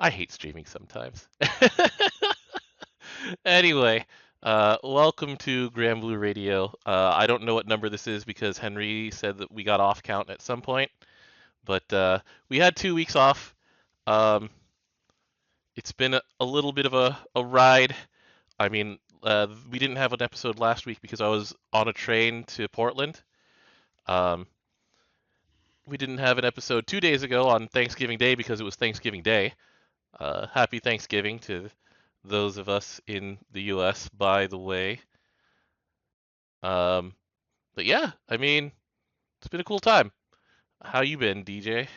I hate streaming sometimes. Anyway, welcome to Granblue Radio. I don't know what number this is because Henry said that we got off count at some point, but we had 2 weeks off. Um, it's been a little bit of a ride. I mean, we didn't have an episode last week because I was on a train to Portland. Um, we didn't have an episode 2 days ago on Thanksgiving Day because it was Thanksgiving Day. Happy Thanksgiving to those of us in the U.S., by the way. Um, but yeah, I mean, it's been a cool time. How you been, DJ?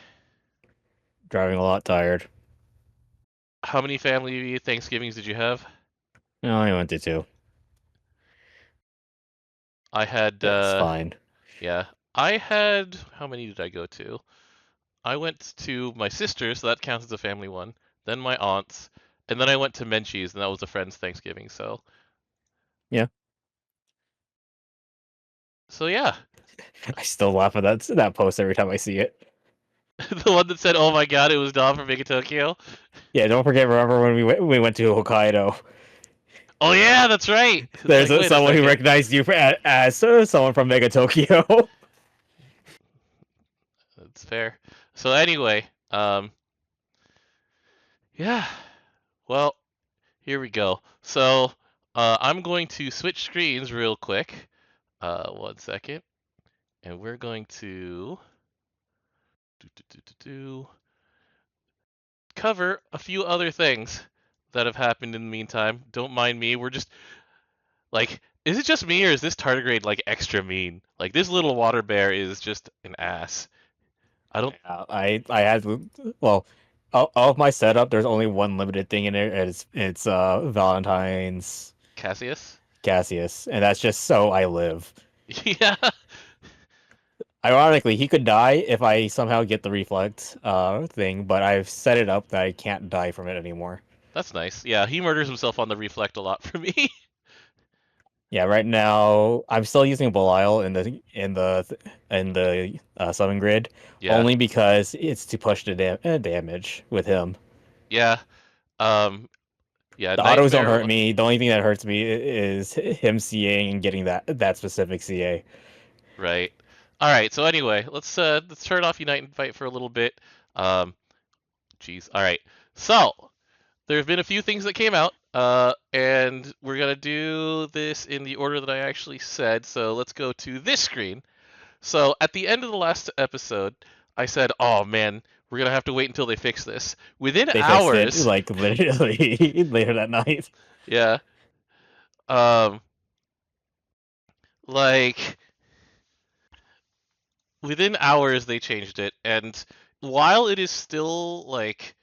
Driving a lot tired. How many family Thanksgivings did you have? No, I went to two. I had, It's fine. yeah, I had, how many did I go to? I went to my sister's, so that counts as a family one, then my aunt's, and then I went to Menchie's, and that was a friend's Thanksgiving, Yeah, so yeah. I still laugh at that post every time I see it. The one that said, oh my god, it was Dom from Mega Tokyo. Yeah, don't forget. Remember when we went to Hokkaido? Oh yeah, that's right. It's There's like, wait a someone who second. recognized you as someone from Mega Tokyo. That's fair. So anyway, yeah. Well, here we go. So I'm going to switch screens real quick. 1 second, and we're going to cover a few other things that have happened in the meantime. Don't mind me. We're just like, is it just me or is this tardigrade like extra mean? Like this little water bear is just an ass. I don't. I had well, of my setup, there's only one limited thing in there. It's Valentine's Cassius? Cassius, and that's just so I live. Yeah. Ironically, he could die if I somehow get the reflect thing, but I've set it up that I can't die from it anymore. That's nice. Yeah, he murders himself on the reflect a lot for me. Yeah, right now I'm still using Belial in the summon grid Yeah. only because it's to push the damage with him. Yeah. Um yeah, The autos don't Nightmare. hurt me. The only thing that hurts me is him CAing and getting that specific CA. Right. All right. So anyway, let's turn off Unite and Fight for a little bit. Um Jeez. All right. So, there have been a few things that came out, and we're gonna do this in the order that I actually said. So let's go to this screen. So at the end of the last episode, I said, "Oh man, we're gonna have to wait until they fix this." Within They fixed it hours, like literally later that night. yeah, um, like within hours they changed it, and while it is still like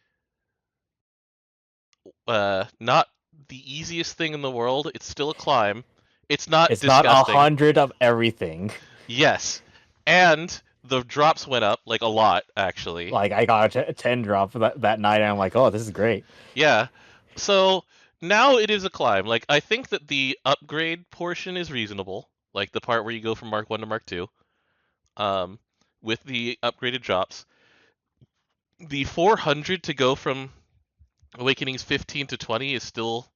not the easiest thing in the world, it's still a climb. It's not It's not disgusting. 100 of everything. Yes, and the drops went up like a lot actually. Like I got a 10 drop for that night, and I'm like, oh, this is great. Yeah. So now it is a climb. Like I think that the upgrade portion is reasonable, like the part where you go from Mark 1 to Mark 2, um, with the upgraded drops. The 400 to go from Awakenings 15 to 20 is still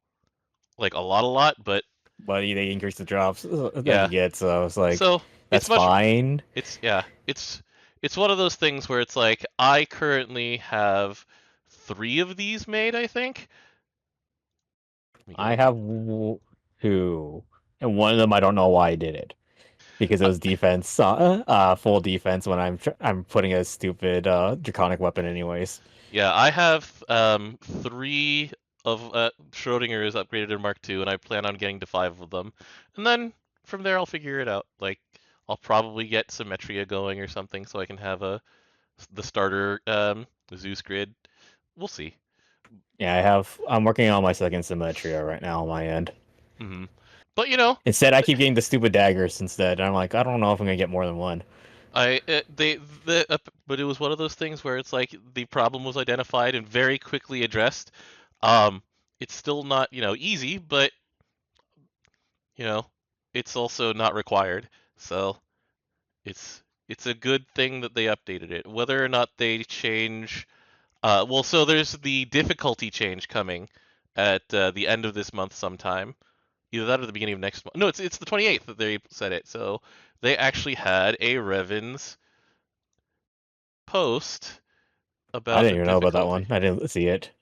like a lot, but But they increase the drops that you yeah. get, so it's like So it's that's much. fine. It's yeah. It's one of those things where it's like I currently have 3 of these made, I think. Let me get I it. have two, and one of them I don't know why I did it because it was defense, full defense when I'm putting a stupid draconic weapon anyways. Yeah, I have 3 of Schrodinger is upgraded in Mark II, and I plan on getting to 5 of them. And then from there, I'll figure it out. Like, I'll probably get Symmetria going or something so I can have the starter Zeus grid. We'll see. Yeah, I'm working on my second Symmetria right now on my end. Hmm. But you know, Instead, I keep getting the stupid daggers instead. I'm like, I don't know if I'm gonna get more than one. but it was one of those things where it's like the problem was identified and very quickly addressed. Um, it's still not easy, but you know, it's also not required. So it's it's a good thing that they updated it. Whether or not they change Well, so there's the difficulty change coming at the end of this month sometime. Either that or the beginning of next month. No, it's the 28th that they said it. So they actually had a Revens post I about didn't the even know about that difficulty. one. I didn't see it.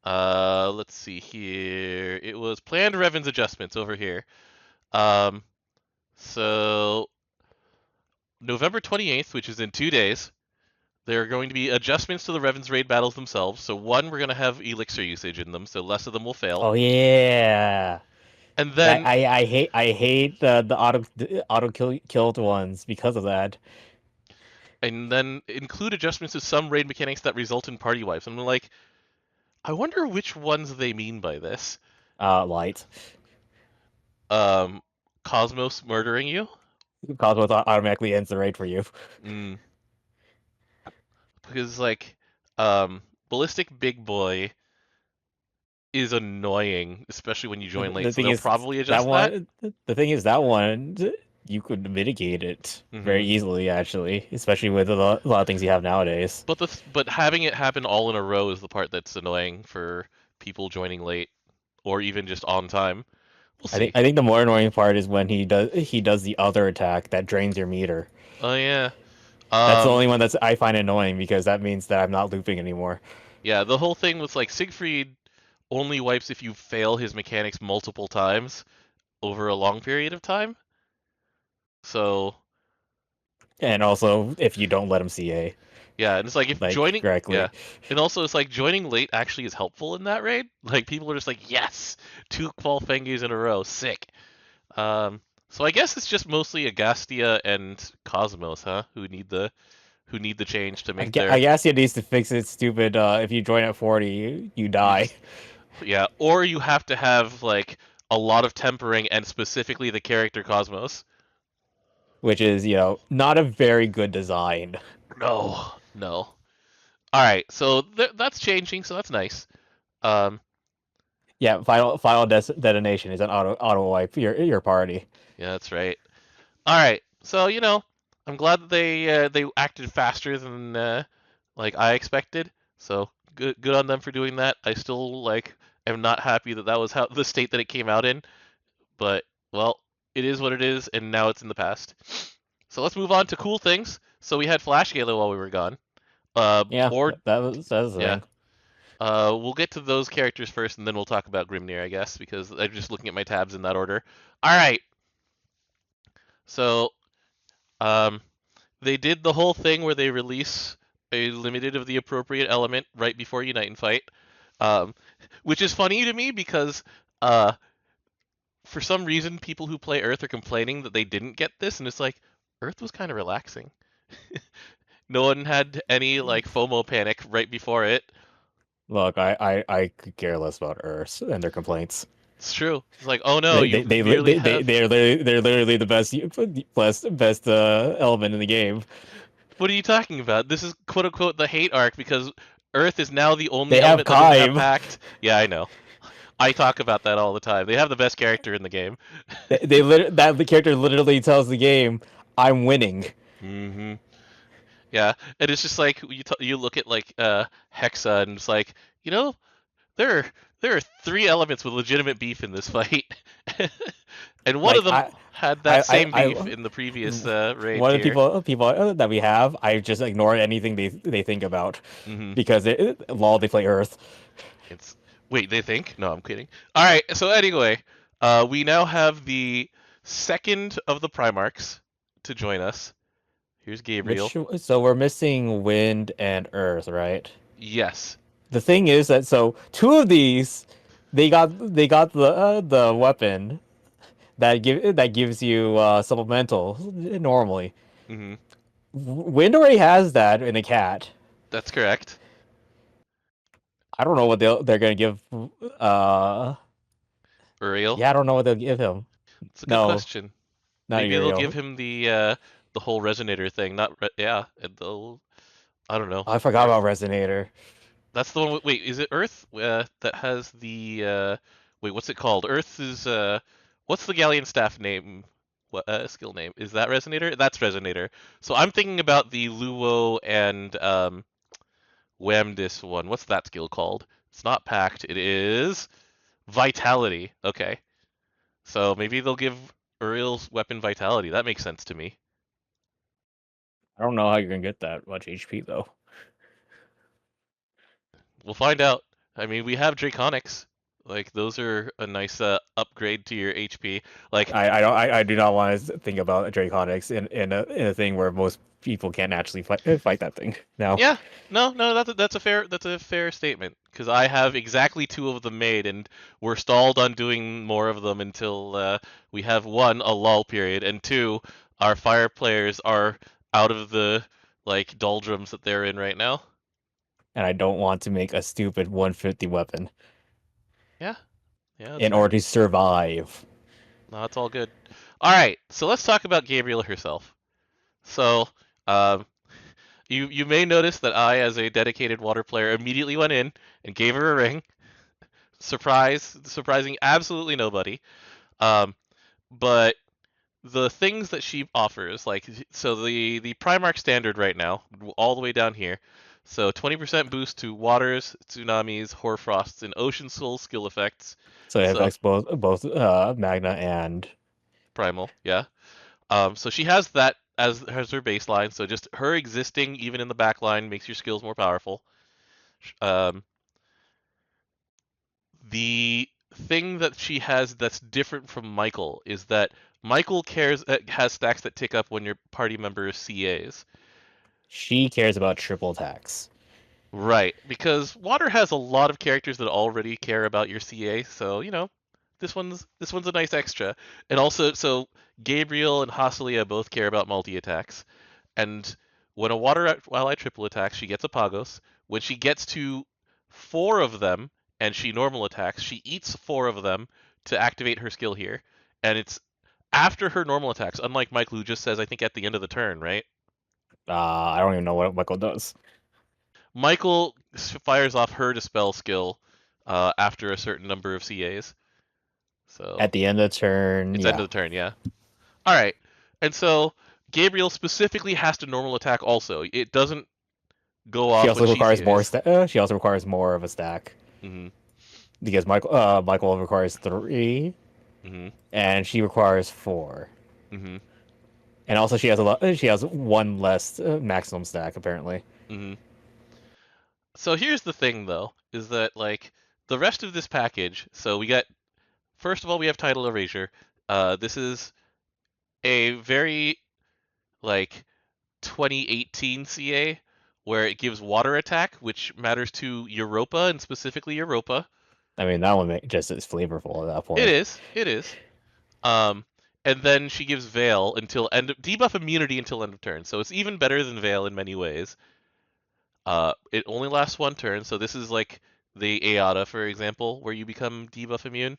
Let's see here. It was planned Revens adjustments over here. Um, so November 28th, which is in 2 days, there are going to be adjustments to the Revens raid battles themselves. So one, we're going to have elixir usage in them, so less of them will fail. Oh yeah. And That then I hate the auto killed ones because of that. include adjustments to some raid mechanics that result in party wipes. I'm like, I wonder which ones they mean by this. Light. Um, Cosmos murdering you? Cosmos automatically ends the raid for you. Mm, because like, um, Ballistic Big Boy is annoying, especially when you The, join late. the So thing they'll is probably that adjust that. one. The thing is that one you could mitigate it Hmm very easily, actually, especially with a lot of things you have nowadays. But having it happen all in a row is the part that's annoying for people joining late or even just on time. We'll I think see. I think the more annoying part is when he does the other attack that drains your meter. Oh yeah. That's the Um, only one that's I find annoying because that means that I'm not looping anymore. yeah, the whole thing with like Siegfried only wipes if you fail his mechanics multiple times over a long period of time. So And also if you don't let him CA yeah, and it's like if like joining yeah, correctly. and also it's like joining late actually is helpful in that raid. Like people are just like, yes, two Qualfengus in a row, sick. Um, so I guess it's just mostly Agastia and Cosmos, huh? Who need the change to make I their guess he needs to fix it stupid if you join at 40 you you die, just yeah, or you have to have like a lot of tempering and specifically the character Cosmos. which is, not a very good design. No, no. All right, so that's changing, so that's nice. Um, Yeah, final detonation is an auto wipe your party. yeah, that's right. All right, so I'm glad that they acted faster than like I expected. So good on them for doing that. I still like am not happy that that was how the state that it came out in, but well, it is what it is, and now it's in the past. So let's move on to cool things. So we had Flash Gala while we were gone. Yeah, Or that was the yeah. thing. We'll get to those characters first, and then we'll talk about Grimnir, I guess, because I'm just looking at my tabs in that order. All right. So um, they did the whole thing where they release a limited of the appropriate element right before Unite and Fight, um, which is funny to me because uh, for some reason people who play Earth are complaining that they didn't get this, and it's like Earth was kind of relaxing. No one had any like FOMO panic right before it. Look, I could care less about Earth and their complaints. It's true. It's like, oh no, They you they they li- merely they have. they're literally the best element in the game. What are you talking about? This is quote unquote the hate arc because Earth is now the only They have element that doesn't have Kaim. Pact. Yeah, I know. I talk about that all the time. They have the best character in the game. That the character literally tells the game, "I'm winning." Hmm Yeah, and it's just like you look at like Hexa and it's like you know there are, there are three elements with legitimate beef in this fight, and one of Like them I, had that I, same I, beef I in the previous raid one of the tier. people that we have, I just ignore anything they think about Hmm because lol, they play Earth. It's wait, they think? No, I'm kidding. All right. So anyway, we now have the second of the Primarchs to join us. Here's Gabriel. So we're missing Wind and Earth, right? Yes. The thing is that so two of these, they got the weapon that gives you supplemental normally. hmm Wind already has that in a cat. That's correct. I don't know what they're gonna give. Uh, Uriel. yeah, I don't know what they'll give him. It's a good No, question. not Maybe they'll give Uriel. him the whole resonator thing. Not yeah. And they'll I don't know. Oh, I forgot about Earth. Resonator. That's the one. Wait, is it Earth that has the wait? What's it called? Earth is what's the Galleon staff name? What skill name is that? Resonator. That's Resonator. So I'm thinking about the Luo and wham this one. What's that skill called? It's not packed. It is vitality. Okay. So maybe they'll give Uriel's weapon vitality. That makes sense to me. I don't know how you're gonna get that much HP though. We'll find out. I mean, we have Draconics. Like those are a nice upgrade to your HP. Like I do not want to think about Draconics in a thing where most people can't actually fight that thing now. yeah, no, that's a fair statement because I have exactly two of them made, and we're stalled on doing more of them until we have one a lull period, and two, our fire players are out of the like doldrums that they're in right now. And I don't want to make a stupid 150 weapon Yeah, yeah, that's in fair. order to survive. No, it's all good. All right, so let's talk about Gabriel herself. So, um, you may notice that I, as a dedicated water player, immediately went in and gave her a ring. Surprising absolutely nobody. Um, but the things that she offers, like so the Primarch standard right now, all the way down here. So 20% boost to waters, tsunamis, hoarfrosts, and ocean soul skill effects. So it So affects both Magna and primal, yeah. So she has that as her baseline. So just her existing, even in the back line, makes your skills more powerful. Um, the thing that she has that's different from Michael is that Michael has stacks that tick up when your party member is CAs. she cares about triple attacks. Right, because Water has a lot of characters that already care about your CA, so this one's a nice extra. And also, so Gabriel and Hasilia both care about multi attacks. And when a water ally triple attacks, she gets a Pagos. When she gets to four of them and she normal attacks, she eats four of them to activate her skill here. And it's after her normal attacks, unlike Michael who just says, I think at the end of the turn, right? I don't even know what Michael does. Michael fires off her dispel skill after a certain number of CAs. So At the end of the turn, it's end yeah. of the turn, yeah. All right. And so Gabriel specifically has to normal attack also. It doesn't go She off when also she requires more CAs. she also requires more of a stack Mm-hmm. because Michael requires 3 Mm-hmm. and she requires 4. Mm-hmm. And also she has one less maximum stack apparently. Mm-hmm. So here's the thing though, is that like the rest of this package, so we got first of all we have title erasure. This is a very like 2018 CA where it gives water attack, which matters to Europa and specifically Europa. I mean that one just is flavorful at that It point. is, it is. Um, and then she gives Veil until debuff immunity until end of turn, so it's even better than Veil in many ways. It only lasts one turn, so this is like the Aota, for example, where you become debuff immune.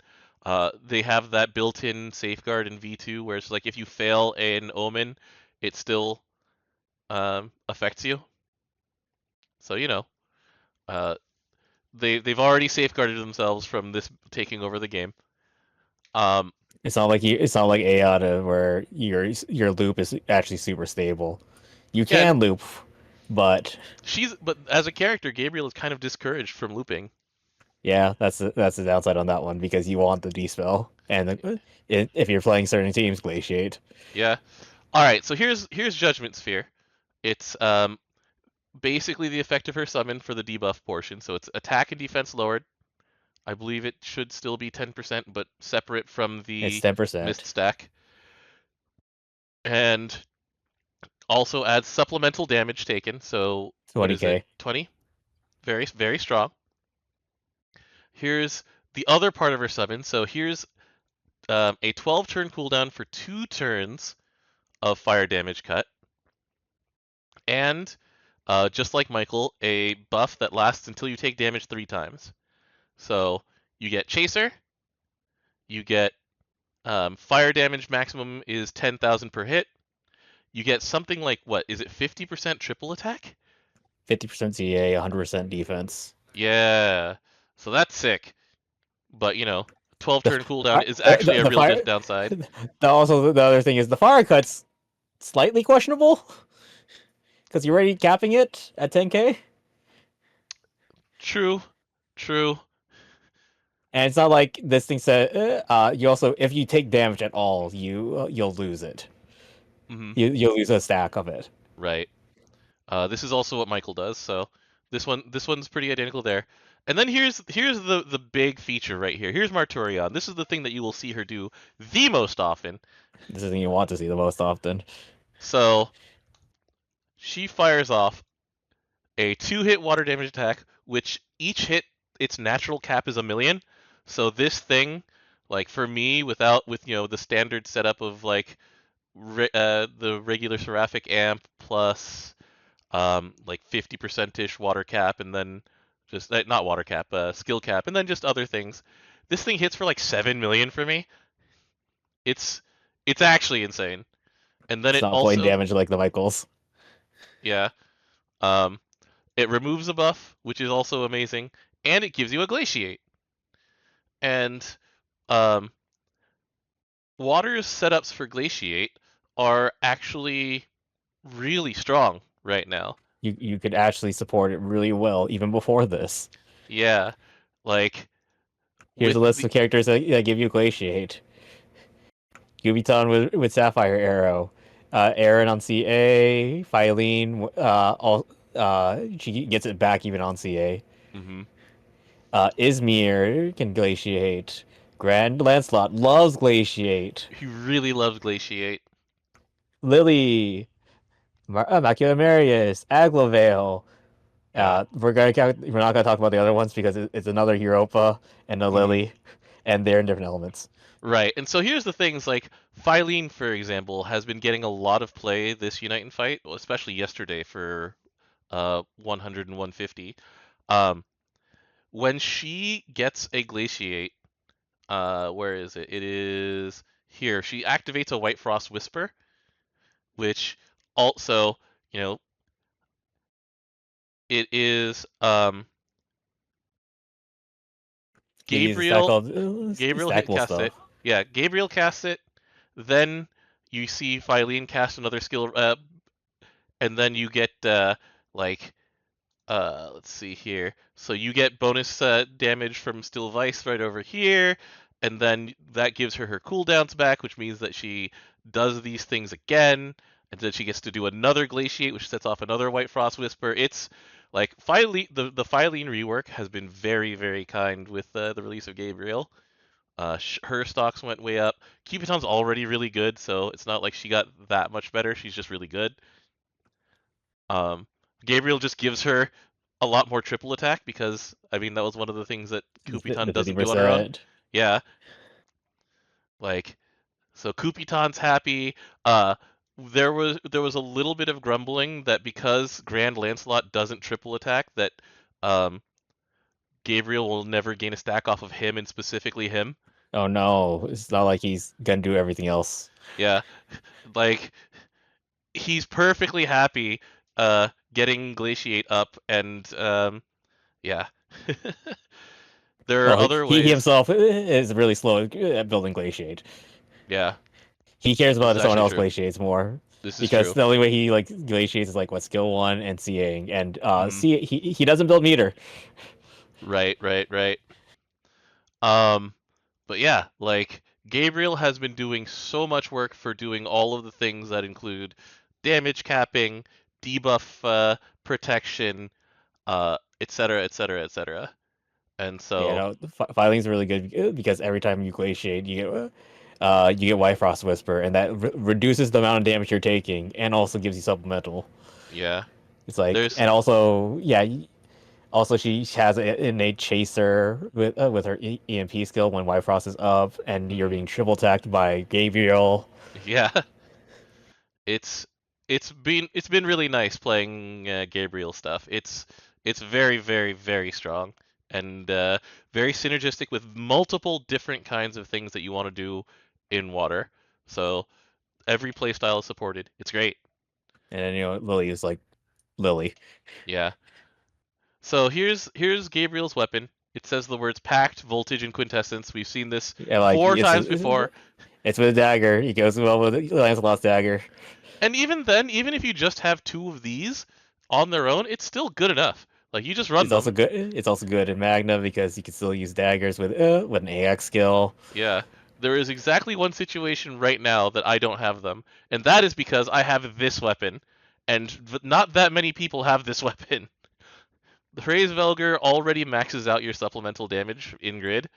They have that built-in safeguard in V2, where it's like if you fail an Omen, it still affects you. So uh, they've already safeguarded themselves from this taking over the game. Um, It's not like Aota where your loop is actually super stable. You yeah, can loop, but but as a character, Gabriel is kind of discouraged from looping. yeah, that's the downside on that one because you want the dispel, and if you're playing certain teams, glaciate. Yeah. All right. So here's Judgment Sphere. It's basically the effect of her summon for the debuff portion. So it's attack and defense lowered. I believe it should still be 10%, but separate from It's the 10%, mist stack. And also adds supplemental damage taken. So what is it? 20k, 20? Very very strong. Here's the other part of her summon. So here's a 12 turn cooldown for 2 turns of fire damage cut, and just like Michael, a buff that lasts until you take damage 3 times. So you get Chaser, you get fire damage maximum is 10,000 per hit. You get something like what is it 50% triple attack? 50% CA, 100% defense. Yeah, so that's sick. But 12 The turn cooldown is actually a the real fire. downside. Also, the other thing is the fire cut's slightly questionable because you're already capping it at 10k. True. True. And it's not like this thing said. You also, if you take damage at all, you'll lose it. Hmm. You'll lose a stack of it. Right. This is also what Michael does, so this one's pretty identical there. And then here's the big feature right here. Here's Marturion. This is the thing that you will see her do the most often. This is the thing you want to see the most often. So she fires off a two-hit water damage attack, which each hit its natural cap is 1,000,000. So this thing, like for me, with the standard setup of like the regular Seraphic amp plus like 50% ish water cap, and then just not water cap, skill cap, and then just other things. This thing hits for like 7,000,000 for me. It's it's actually insane. And then It's it not plain also, damage like the Michaels. yeah, um, it removes a buff, which is also amazing, and it gives you a glaciate. And um, water's setups for glaciate are actually really strong right now. You could actually support it really well even before this. Yeah, like Here's a with list the of characters that give you Glaciate. Kubiton with Sapphire Arrow, Aaron on CA, Phylene, she gets it back even on CA. hmm Izmir can Glaciate. Grand Lancelot loves Glaciate. he really loves glaciate. Lily, Macula Marius, Aglovale. Yeah. We're not gonna talk about the other ones because it's another Europa and a hmm Lily, and they're in different elements. Right. And so here's the things like Phylene, for example, has been getting a lot of play this Unite and Fight, well, especially yesterday for 100 and 150. Um, when she gets a glaciate, where is it? It is here. She activates a White Frost Whisper, which also, you know, it is You use a stack Gabriel. called Gabriel hit stackable casts it. stuff. Yeah, Gabriel casts it. Then you see Phylene cast another skill, and then you get like let's see here. So you get bonus damage from Still Vice right over here, and then that gives her cooldowns back, which means that she does these things again, and then she gets to do another Glaciate, which sets off another White Frost Whisper. It's like Phylene, the Phylene rework has been very, very kind with the release of Gabriel. Her stocks went way up. Cupiton's already really good, so it's not like she got that much better. She's just really good. Um, Gabriel just gives her a lot more triple attack because I mean that was one of the things that Kupiton The fifty doesn't do on her own. percent. Yeah, like so Kupiton's happy. Uh, there was a little bit of grumbling that because Grand Lancelot doesn't triple attack that um, Gabriel will never gain a stack off of him and specifically him. Oh no, it's not like he's gonna do everything else. Yeah, like he's perfectly happy getting Glaciate up and yeah. There are Well, other he ways. himself is really slow at building Glaciate. Yeah, He cares this about is if someone actually else true. glaciates more This is because true. the only way he like glaciates is like what skill one and CAing and hmm C he doesn't build meter. Right, right, right. Um, but yeah, like Gabriel has been doing so much work for doing all of the things that include damage capping, debuff protection, et cetera, et cetera, et cetera. And You so, know, filing's really good because every time you glaciate, you get Bifrost Whisper, and that reduces the amount of damage you're taking, and also gives you supplemental. yeah, It's like, there's and also, yeah, also she has an innate chaser with her EMP skill when Bifrost is up, and you're mhm, being triple attacked by Gabriel. yeah, it's it's been really nice playing Gabriel stuff. It's very very very strong and very synergistic with multiple different kinds of things that you want to do in water. So every playstyle is supported. It's great. And then, Lily is like Lily. Yeah. So here's Gabriel's weapon. It says the words pact, voltage, and quintessence. We've seen this Yeah, like four times before. it's with a dagger. He goes well with Lancelot's dagger. And even then, even if you just have two of these on their own, it's still good enough. Like you just run them. It's also good in Magna because you can still use daggers with an AX skill. Yeah. There is exactly one situation right now that I don't have them, and that is because I have this weapon, and not that many people have this weapon. The Praise Velger already maxes out your supplemental damage in grid,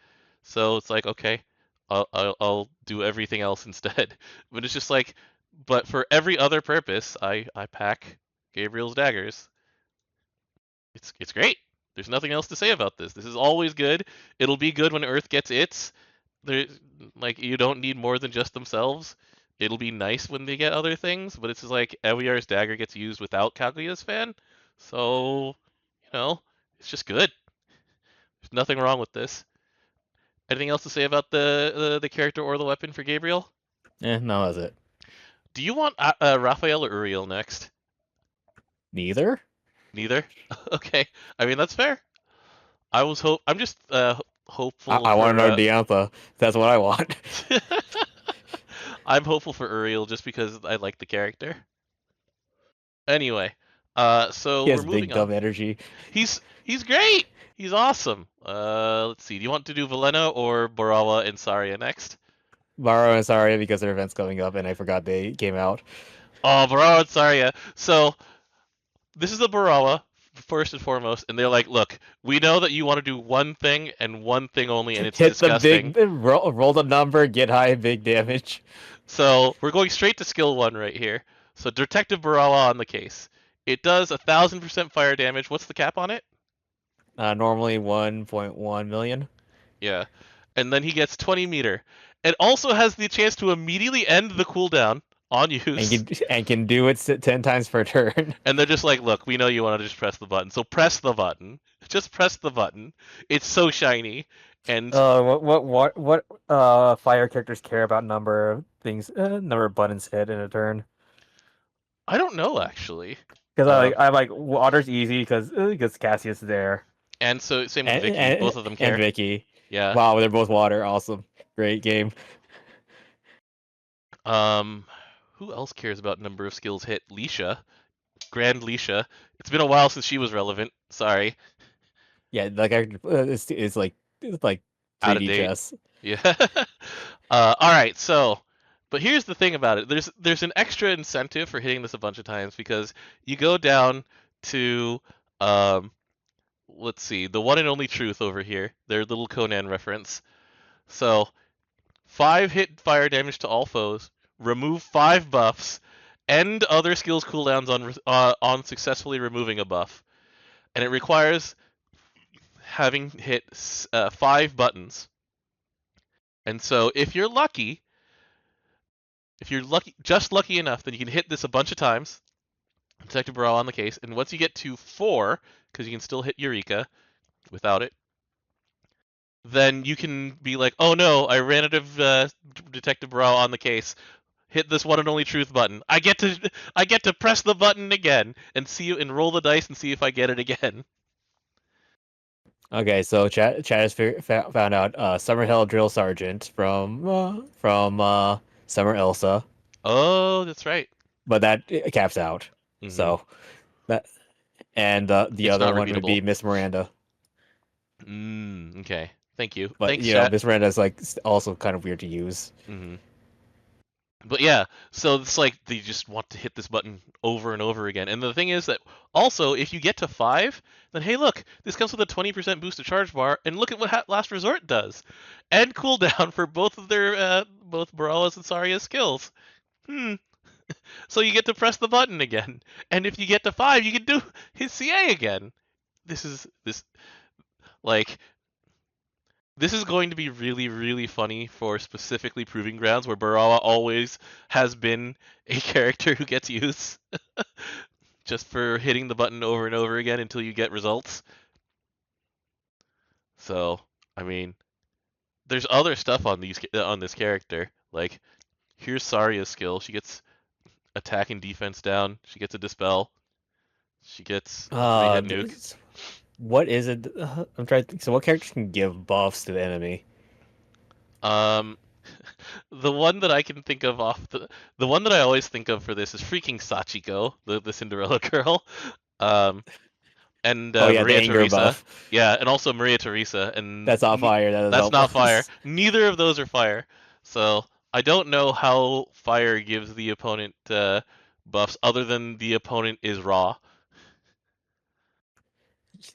so it's like, okay, I'll do everything else instead. But it's just like, but for every other purpose, I pack Gabriel's daggers. It's great. There's nothing else to say about this. This is always good. It'll be good when Earth gets its. There, like you don't need more than just themselves. It'll be nice when they get other things, but it's just like Eviar's dagger gets used without Kaguya's fan, so you know it's just good. There's nothing wrong with this. Anything else to say about the character or the weapon for Gabriel? No, that's it. Do you want Raphael or Uriel next? Neither. Neither. Okay. I mean that's fair. I'm just hopeful I want for another Diantha. That's what I want. I'm hopeful for Uriel just because I like the character. Anyway, so He we're has moving big on. dumb energy. He's great. He's awesome. Let's see. Do you want to do Velena or Borawa and Saria next? Maro and Saria because their event's coming up, and I forgot they came out. Oh, Borawa and Saria. So this is the Borawa first and foremost, and they're like, look, we know that you want to do one thing and one thing only, and it's Hit the disgusting. big roll the number, get high, big damage. So we're going straight to skill one right here. So Detective Borawa on the case. It does 1,000% fire damage. What's the cap on it? Normally 1.1 million, Yeah. And then he gets 20 meter. It also has the chance to immediately end the cooldown on use. and can do it 10 times per turn. And they're just like, look, we know you want to just press the button. So press the button. Just press the button. It's so shiny. And What fire characters care about number of buttons hit in a turn? I don't know actually. Because Uh, I like water's easy because Cassius is there and so same with and Vicky. Both of them and care. Vicky. Yeah. Wow, they're both water. Awesome, great game. Um, who else cares about number of skills hit? Leisha. Grand Leisha. It's been a while since she was relevant. Sorry. Yeah, like it's like Out of 3D date. chess. Yeah. All right. So, but here's the thing about it. There's an extra incentive for hitting this a bunch of times because you go down to um, let's see, the one and only truth over here. Their little Conan reference. So 5 hit fire damage to all foes. Remove 5 buffs. End other skills cooldowns on successfully removing a buff, and it requires having hit 5 buttons. And so if you're lucky, just lucky enough, then you can hit this a bunch of times. Detective Burrell on the case, and once you get to 4, because you can still hit Eureka without it, then you can be like, oh no, I ran out of Detective Burrell on the case. Hit this one and only truth button. I get to press the button again and see and roll the dice and see if I get it again. Okay, so chat has found out Summerhill Drill Sergeant from Summer Elsa, Oh, that's right. but that caps out. Mm-hmm. So that and the It's other not one would repeatable. be Miss Miranda. Okay. Thank you. But Thanks, chat. Miss Miranda is like also kind of weird to use. Mm-hmm. But yeah, so it's like they just want to hit this button over and over again. And the thing is that also, if you get to 5, then hey, look, this comes with a 20% boost to charge bar, and look at what Last Resort does. And cooldown for both of their both Baralas and Saria's skills. Hmm. So you get to press the button again, and if you get to 5, you can do his CA again. This like this is going to be really, really funny for specifically Proving Grounds, where Barawa always has been a character who gets used just for hitting the button over and over again until you get results. So, I mean, there's other stuff on this character. Like, here's Saria's skill. She gets attack and defense down. She gets a dispel. She gets a 3-hit nuke. What is it? I'm trying to think. So what characters can give buffs to the enemy? Um, the one that I can think of the one that I always think of for this is freaking Sachiko, the Cinderella girl. Um, and Oh yeah, the Maria anger Theresa. buff. Yeah, and also Maria Theresa, and That's not fire. That is that's not fire. Outburst. Neither of those are fire. So I don't know how fire gives the opponent buffs other than the opponent is raw.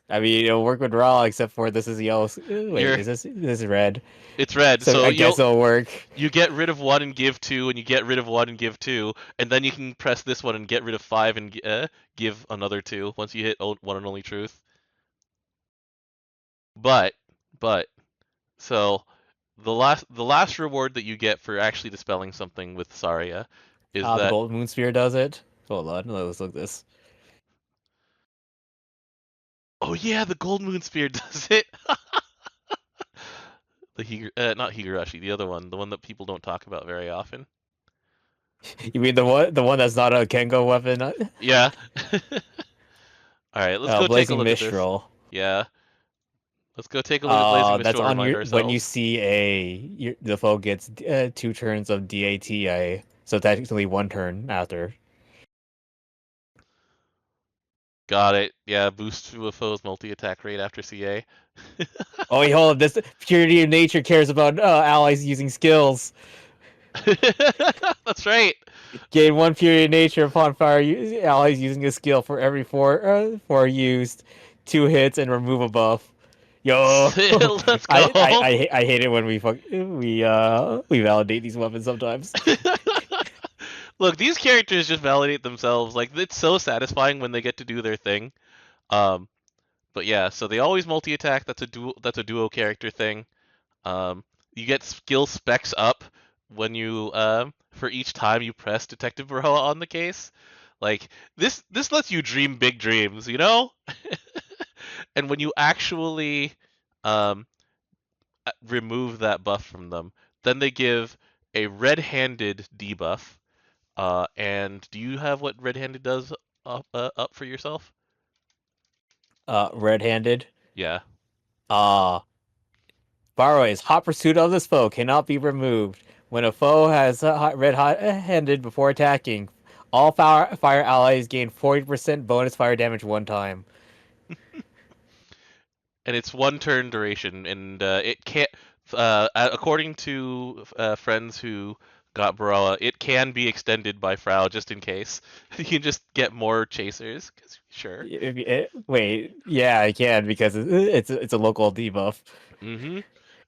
I mean, it'll work with raw, except for this is yellow. Wait, You're is this is red? It's red, So so I guess it'll work. you get rid of one and give two, and you get rid of one and give two, and then you can press this one and get rid of five and give another two once you hit one and only truth. But but so the last reward that you get for actually dispelling something with Saria is The that golden moon sphere does it. Hold on, let's look this. oh yeah, the gold moon spear does it. Not Higurashi, the other one, the one that people don't talk about very often. You mean the one that's not a Kengo weapon? Yeah. All right, let's go take a Blazing look at this. Mistral. Yeah, let's go take a look at Blazing That's Mistral and on remind your when you ourselves. see the foe gets 2 turns of DATA, so technically 1 turn after. Got it. Yeah, boost to a foe's multi-attack rate after CA. Oh wait, hold up. This purity of nature cares about allies using skills. That's right. Gain 1 purity of nature upon fire. Allies using a skill for every four used. 2 hits and remove a buff. Yo, Let's go. I hate it when we validate these weapons sometimes. Look, these characters just validate themselves. Like it's so satisfying when they get to do their thing. Um, but yeah, so they always multi-attack. That's a duo character thing. You get skill specs up when you for each time you press Detective Baroa on the case. Like this lets you dream big dreams, you know? And when you actually um, remove that buff from them, then they give a red-handed debuff. And do you have what red-handed does up for yourself? Red-handed. Yeah. Uh Borrow's hot pursuit of this foe cannot be removed. When a foe has red-handed before attacking, all fire allies gain 40% bonus fire damage 1 time. And it's one turn duration, and it can't. According to friends who got Baroa, it can be extended by Frau just in case. You can just get more chasers. 'Cause sure. Wait, yeah, I can because it's a local debuff. Mm-hmm.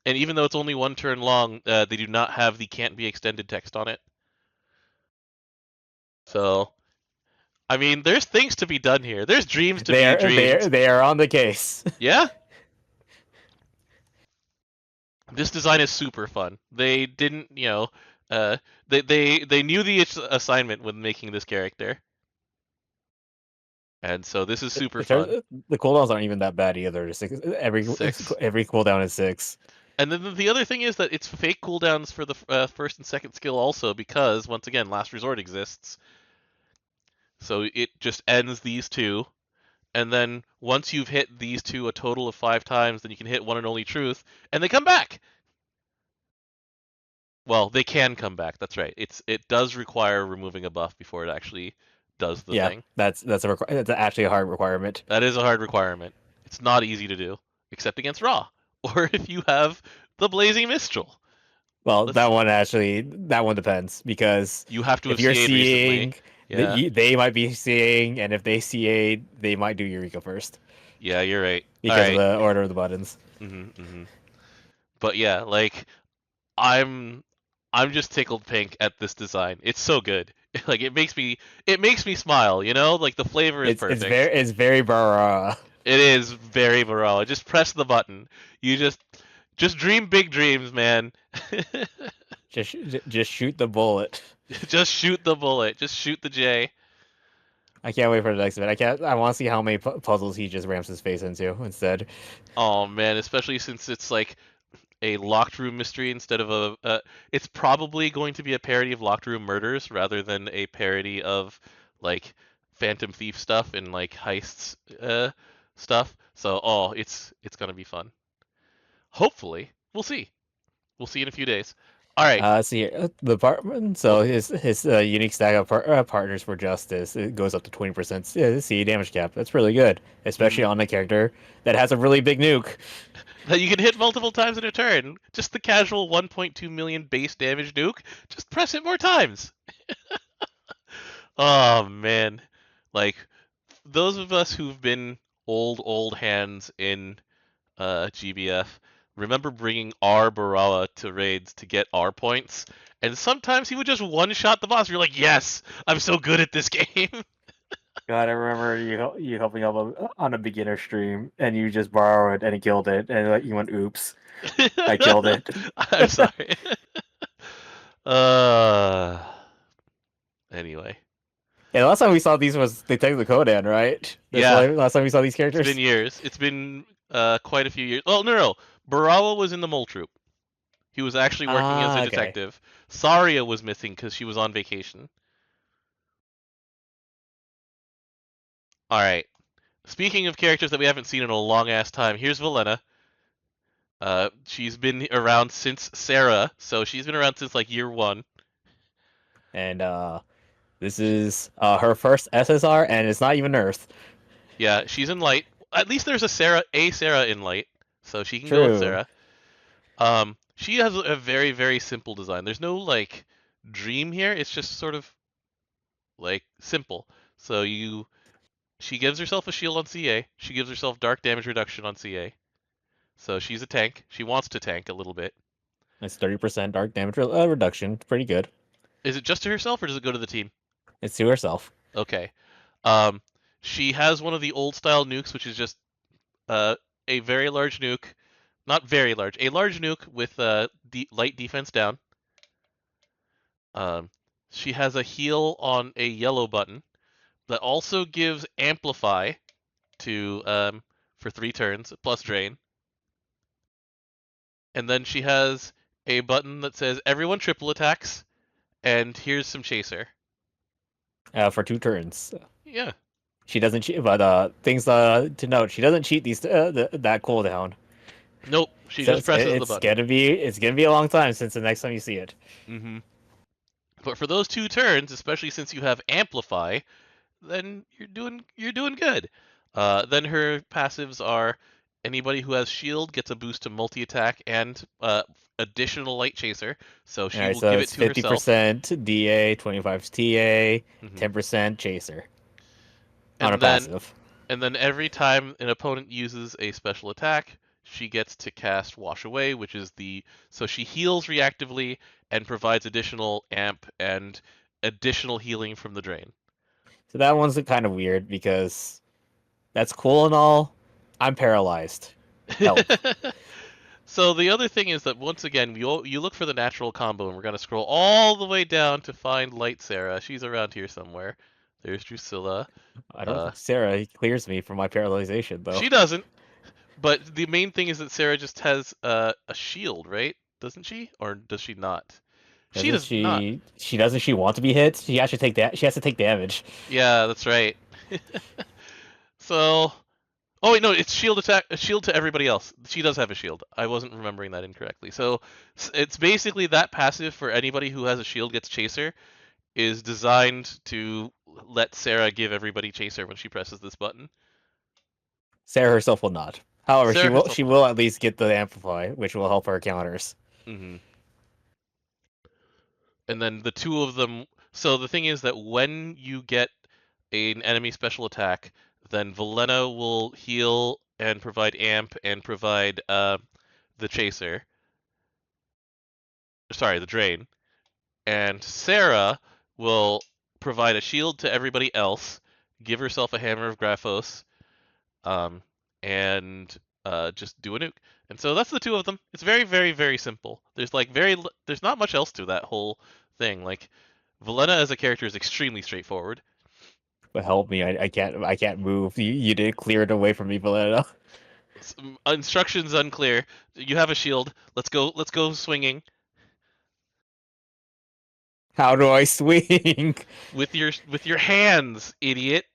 And even though it's only one turn long, they do not have the can't be extended text on it. So, I mean, there's things to be done here. There's dreams to They be are they dreamed. are they are on the case. Yeah, this design is super fun. They didn't, uh, they knew the assignment when making this character, and so this is super fun. The cooldowns aren't even that bad either. Six. Every cooldown is 6. And then the other thing is that it's fake cooldowns for the first and second skill also because once again, last resort exists. So it just ends these two, and then once you've hit these two a total of 5 times, then you can hit one and only truth, and they come back. Well, they can come back. That's right. It does require removing a buff before it actually does the Yeah, thing. that's actually a hard requirement. That is a hard requirement. It's not easy to do, except against Raw, or if you have the Blazing Mistral. Well, Let's. that one depends because You have to if have you're CA'd recently. seeing Yeah. they might be seeing, and if they CA, they might do Eureka first Yeah, you're right. All because of right. the order of the buttons. Mm-hmm. But yeah, like I'm I'm just tickled pink at this design. It's so good. Like it makes me smile, you know? Like the flavor is perfect. It's very bara. It is very Varroa. Just press the button. You just dream big dreams, man. Just shoot the bullet. Just shoot the bullet. Just shoot the J. I can't wait for the next event. I want to see how many puzzles he just ramps his face into instead. Oh man, especially since it's like a locked room mystery instead of it's probably going to be a parody of locked room murders rather than a parody of like Phantom Thief stuff and like heists stuff. So it's gonna be fun. Hopefully, we'll see. We'll see in a few days. All right. See the part. Well, So his unique stack of partners for justice, it goes up to 20% CA damage cap. That's really good, especially mhm. on a character that has a really big nuke. That you can hit multiple times in a turn. Just the casual 1.2 million base damage nuke. Just press it more times. Oh man, like those of us who've been old hands in GBF remember bringing our Barawa to raids to get our points, and sometimes he would just one shot the boss. You're like, yes, I'm so good at this game. God, I remember you helping out on a beginner stream, and you just borrowed and it killed it, and like, you went, "Oops, I killed it." I'm sorry. uh, anyway, And the last time we saw these was Detective Conan, right? That's the yeah, last time we saw these it's been characters. years. It's been quite a few years. Oh no, Barawa was in the mole troop. He was actually working as a Ah, okay. detective. Saria was missing because she was on vacation. All right. Speaking of characters that we haven't seen in a long ass time, here's Valena. She's been around since Sarah, so she's been around since like year one. And this is her first SSR, and it's not even Earth. Yeah, she's in light. At least there's a Sarah in light, so she can go with True. Sarah. She has a very simple design. There's no like dream here. It's just sort of like simple. So she gives herself a shield on CA. She gives herself dark damage reduction on CA. So she's a tank. She wants to tank a little bit. It's 30% dark damage reduction. Pretty good. Is it just to herself or does it go to the team? It's to herself. Okay. Um, she has one of the old style nukes, which is just uh, a very large nuke. Not very large, a large nuke with light defense down. Um, she has a heal on a yellow button that also gives amplify to for 3 turns plus drain. And then she has a button that says everyone triple attacks, and here's some chaser. For 2 turns. Yeah. She doesn't cheat, but things to note: she doesn't cheat that cooldown. Nope. She So just presses the button. it's gonna be a long time since the next time you see it. Mm-hmm. But for those 2 turns, especially since you have amplify, then you're doing good. Then her passives are anybody who has shield gets a boost to multi attack and additional light chaser, so All she right, will so give it it's to herself. 50% DA, 25 TA, Hmm 10% chaser on a And then passive. and then every time an opponent uses a special attack, she gets to cast Wash Away, which is the so she heals reactively and provides additional amp and additional healing from the drain. So that one's kind of weird because that's cool and all. I'm paralyzed. Help. So the other thing is that once again, you look for the natural combo, and we're gonna scroll all the way down to find Light Sarah. She's around here somewhere. There's Drusilla. I don't Uh, think Sarah clears me from my paralyzation though. she doesn't, but the main thing is that Sarah just has a shield, right? Doesn't she, or does she not? She Doesn't does not. she? She doesn't. She want to be hit. She has to take that. She has to take damage. Yeah, that's right. So, oh wait, no, it's shield attack, a shield to everybody else. She does have a shield. I wasn't remembering that incorrectly. So, it's basically that passive for anybody who has a shield gets chaser is designed to let Sarah give everybody chaser when she presses this button. Sarah herself will not. However, she Sarah will. herself She will not. will at least get the amplify, which will help her counters. Hmm And then the two of them. So the thing is that when you get an enemy special attack, then Valena will heal and provide amp and provide the chaser. Sorry, the drain. And Sarah will provide a shield to everybody else, give herself a hammer of Graphos, um, and just do a nuke. And so that's the two of them. It's very simple. There's like there's not much else to that whole thing. Like Valena as a character is extremely straightforward. But help me! I can't. I can't move. You did clear it away from me, Valetta. Instructions unclear. You have a shield. Let's go. Let's go swinging How do I swing? with your hands, idiot.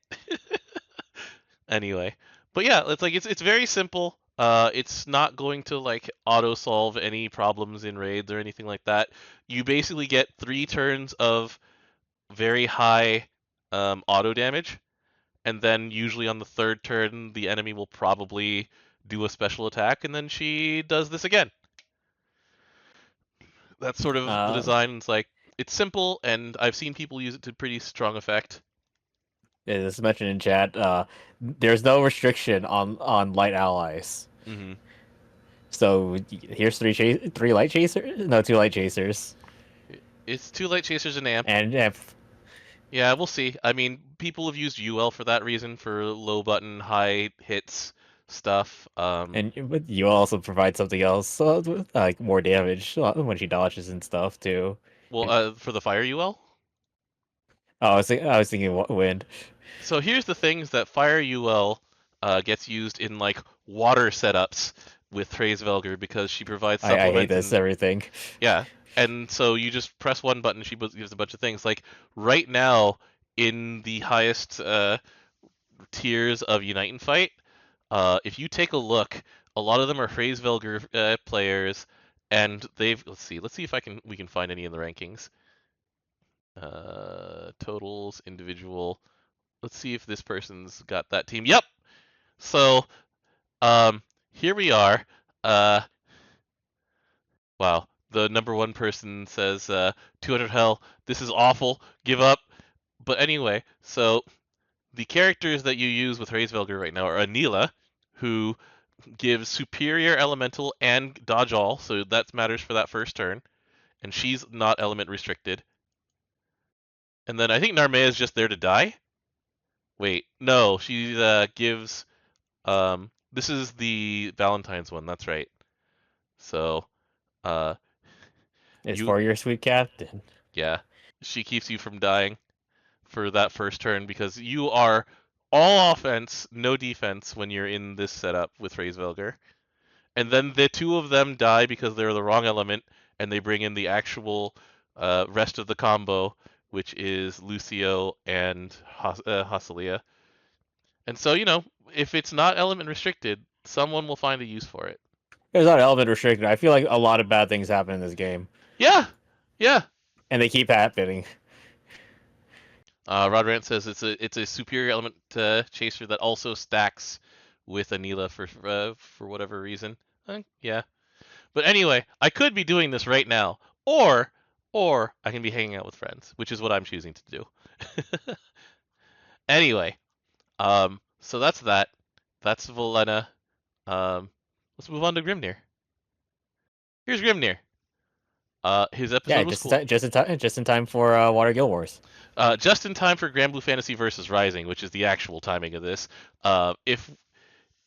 Anyway, but yeah, it's like it's very simple. It's not going to like auto solve any problems in raids or anything like that. You basically get 3 turns of very high auto damage, and then usually on the third turn, the enemy will probably do a special attack, and then she does this again. That's sort of the Uh, design. It's like it's simple, and I've seen people use it to pretty strong effect. as mentioned in chat, there's no restriction on light allies. Hmm. So here's three light chasers, no, two light chasers, It's two light chasers and amp. and Yeah, we'll see. I mean, people have used UL for that reason, for low button, high hits stuff. but you also provide something else, like more damage when she dodges and stuff too. Well, And for the fire UL. I was thinking wind. So here's the things that fire UL gets used in like water setups with Velger because she provides I hate supplements this and everything. yeah, and so you just press one button, she gives a bunch of things. Like right now in the highest tiers of Unite and Fight, if you take a look, a lot of them are Velger players, and they've let's see if we can find any in the rankings. Totals, individual. Let's see if this person's got that team. Yep. So here we are. Uh, wow. The number one person says 200 hell. This is awful. Give up. But anyway, so the characters that you use with Hraesvelgr right now are Anila, who gives superior elemental and dodge all, so that matters for that first turn, and she's not element restricted. And then I think Narmea is just there to die. Wait, no, she gives. This is the Valentine's one. That's right. So, uh, It's you, for your sweet captain. yeah, she keeps you from dying for that first turn because you are all offense, no defense when you're in this setup with Hraesvelgr. And then the two of them die because they're the wrong element, and they bring in the actual rest of the combo, which is Lucio and Hasilia. And so, if it's not element restricted, someone will find a use for it. It's not element restricted. I feel like a lot of bad things happen in this game, Yeah, yeah. and they keep happening. Rodrant says it's a superior element chaser that also stacks with Anila for whatever reason. Yeah, but anyway, I could be doing this right now, or I can be hanging out with friends, which is what I'm choosing to do. Anyway, so that's that. That's Valena. Um, let's move on to Grimnir. Here's Grimnir. His Yeah, episode was cool. just in time for Water Guild Wars. Just in time for Granblue Fantasy versus Rising, which is the actual timing of this.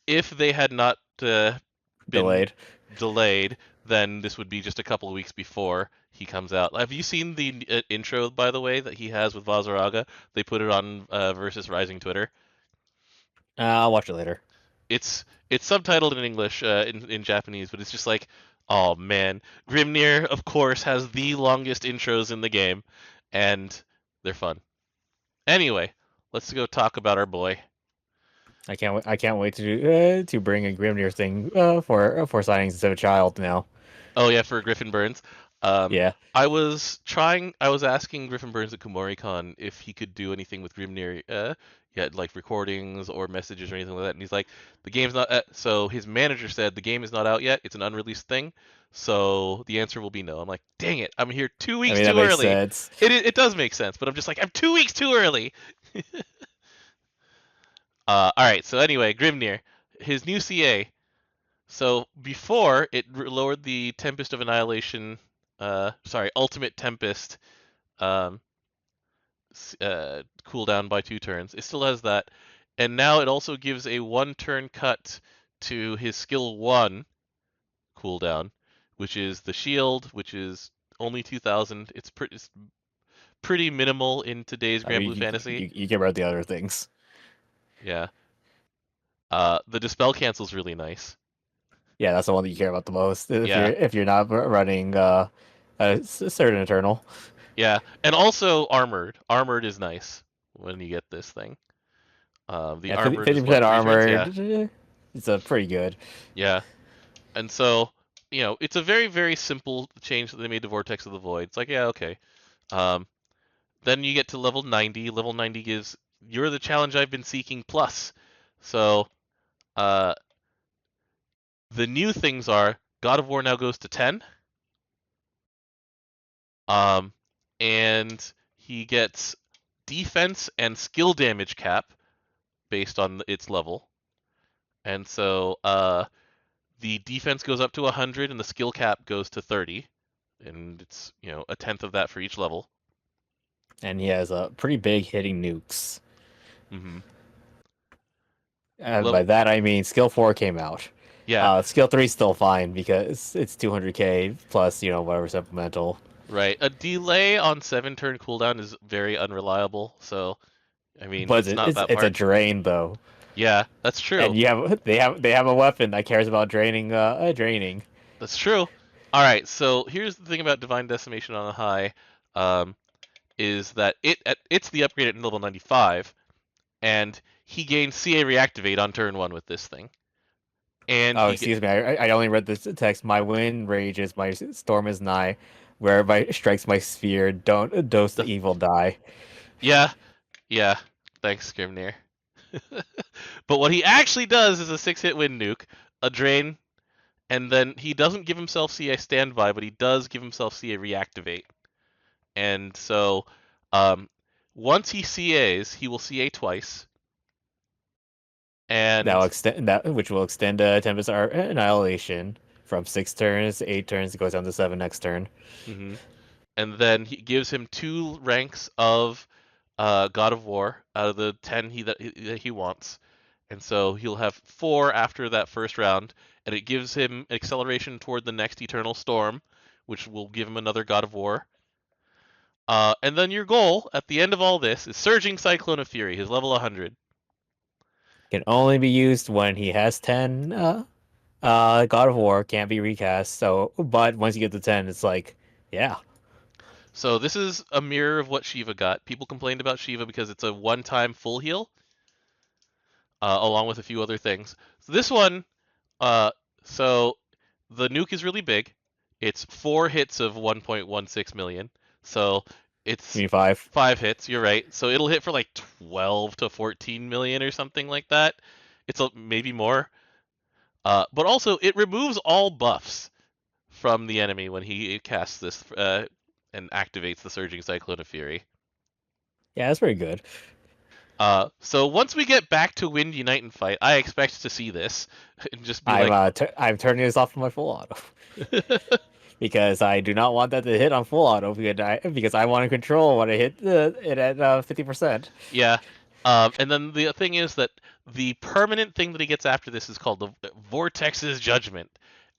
If they had not been Delayed. delayed, then this would be just a couple of weeks before he comes out. Have you seen the intro, by the way, that he has with Vazaraga? They put it on versus Rising Twitter. I'll watch it later. It's subtitled in English, in Japanese, but it's just like, oh man, Grimnir, of course, has the longest intros in the game, and they're fun. Anyway, let's go talk about our boy. I can't wait to bring a Grimnir thing for signings instead of child now. Oh yeah, for Griffin Burns. Um, Yeah, I was asking Griffin Burns at KumoriCon if he could do anything with Grimnir, yeah, like recordings or messages or anything like that. And he's like, the game's not. So his manager said the game is not out yet. It's an unreleased thing. So the answer will be no. I'm like, dang it, I'm here two I weeks mean that too makes early. sense. It does make sense, but I'm just like, I'm 2 weeks too early. All right. So anyway, Grimnir, his new CA. So before it lowered the Tempest of Annihilation, sorry, Ultimate Tempest um, cooldown by 2 turns. It still has that, and now it also gives a 1 turn cut to his skill 1 cooldown, which is the shield, which is only 2,000. It's pretty minimal in today's I Granblue mean Fantasy. you care about the other things. Yeah. The dispel cancel is really nice. Yeah, that's the one that you care about the most. Yeah. If you're not running a certain eternal. Yeah, and also armored. Armored is nice when you get this thing. The Yeah, armored is 50% what, 3 turns? Yeah, armored. It's pretty good. Yeah. And so, it's a very, very simple change that they made to Vortex of the Void. It's like, yeah, okay. Um, then you get to level 90. Level 90 gives you're the challenge I've been seeking plus. So, uh, the new things are God of War now goes to 10. Um, and he gets defense and skill damage cap based on its level. And so, the defense goes up to 100 and the skill cap goes to 30. And it's, a tenth of that for each level. And he has a pretty big hitting nukes. Mm-hmm. By that I mean skill 4 came out. Yeah, Skill 3 is still fine because it's 200k plus, whatever supplemental. right. A delay on 7 turn cooldown is very unreliable. So, I mean, But it's not that it's a part. drain though. Yeah, that's true. And they have a weapon that cares about draining. That's true. All right. So here's the thing about Divine Decimation on a high, um, is that it's the upgrade at level 95, and he gains CA reactivate on turn one with this thing, and Oh, he get excuse me. I only read this text. My wind rages, my storm is nigh. Wherever strikes my sphere, don't dose the the evil die. yeah, yeah. Thanks, Grimnir. But what he actually does is a 6-hit wind nuke, a drain, and then he doesn't give himself CA standby, but he does give himself CA reactivate. And so, um, once he CAs, he will CA twice, and Which will extend Tempest Annihilation from 6 turns to 8 turns. It goes down to 7 next turn. mhm. And then he gives him 2 ranks of God of War out of the 10 that he wants. And so he'll have 4 after that first round, and it gives him acceleration toward the next Eternal Storm, which will give him another God of War. And then your goal at the end of all this is Surging Cyclone of Fury, his level 100. Can only be used when he has 10 God of War, can't be recast. So, but once you get to 10, it's like, yeah. So this is a mirror of what Shiva got. People complained about Shiva because it's a one-time full heal, along with a few other things. So this one, uh, so the nuke is really big. It's 4 hits of 1.16 million. So I it's mean, 5. 5 hits. You're right. So it'll hit for like 12 to 14 million or something like that. It's maybe more. But also it removes all buffs from the enemy when he casts this and activates the Surging Cyclone of Fury. Yeah, that's pretty good. So once we get back to Wind Unite and Fight, I expect to see this and just be like, I'm turning this off on my full auto because I do not want that to hit on full auto because I want to control when I hit it at 50%. yeah. And then the thing is that the permanent thing that he gets after this is called the Vortex's Judgment.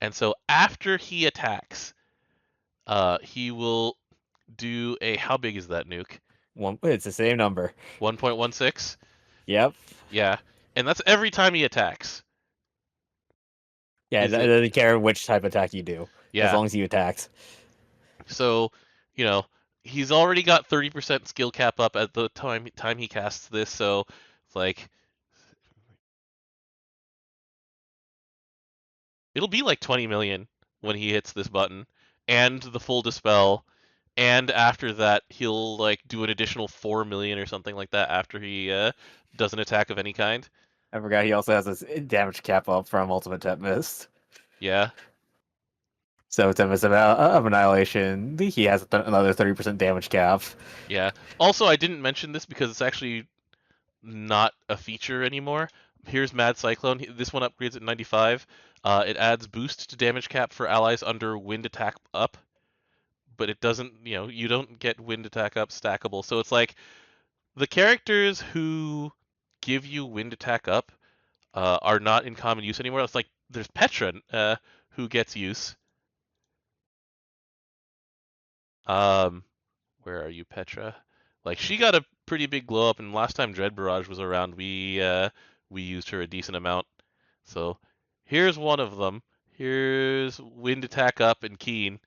And so after he attacks, he will do a how big is that nuke? It's the same number. 1.16? Yep. Yeah. And that's every time he attacks. Yeah, it Is it? doesn't care which type of attack you do, as Yeah. long as you attacked. So, you know, he's already got 30% skill cap up at the time he casts this, so it's like it'll be like 20 million when he hits this button and the full dispel, and after that he'll like do an additional 4 million or something like that after he does an attack of any kind. I forgot he also has this damage cap up from Ultimate Tempest. Yeah. So Tempest of Annihilation, he has another 30% damage cap. Yeah. Also, I didn't mention this because it's actually not a feature anymore. Here's Mad Cyclone. This one upgrades at 95. It adds boost to damage cap for allies under wind attack up, but it doesn't, you don't get wind attack up stackable. So it's like the characters who give you wind attack up are not in common use anymore. It's like there's Petra who gets use. Um, where are you, Petra? Like she got a pretty big glow up, and last time Dread Barrage was around, we used her a decent amount. So here's one of them. Here's Wind Attack up and Keen.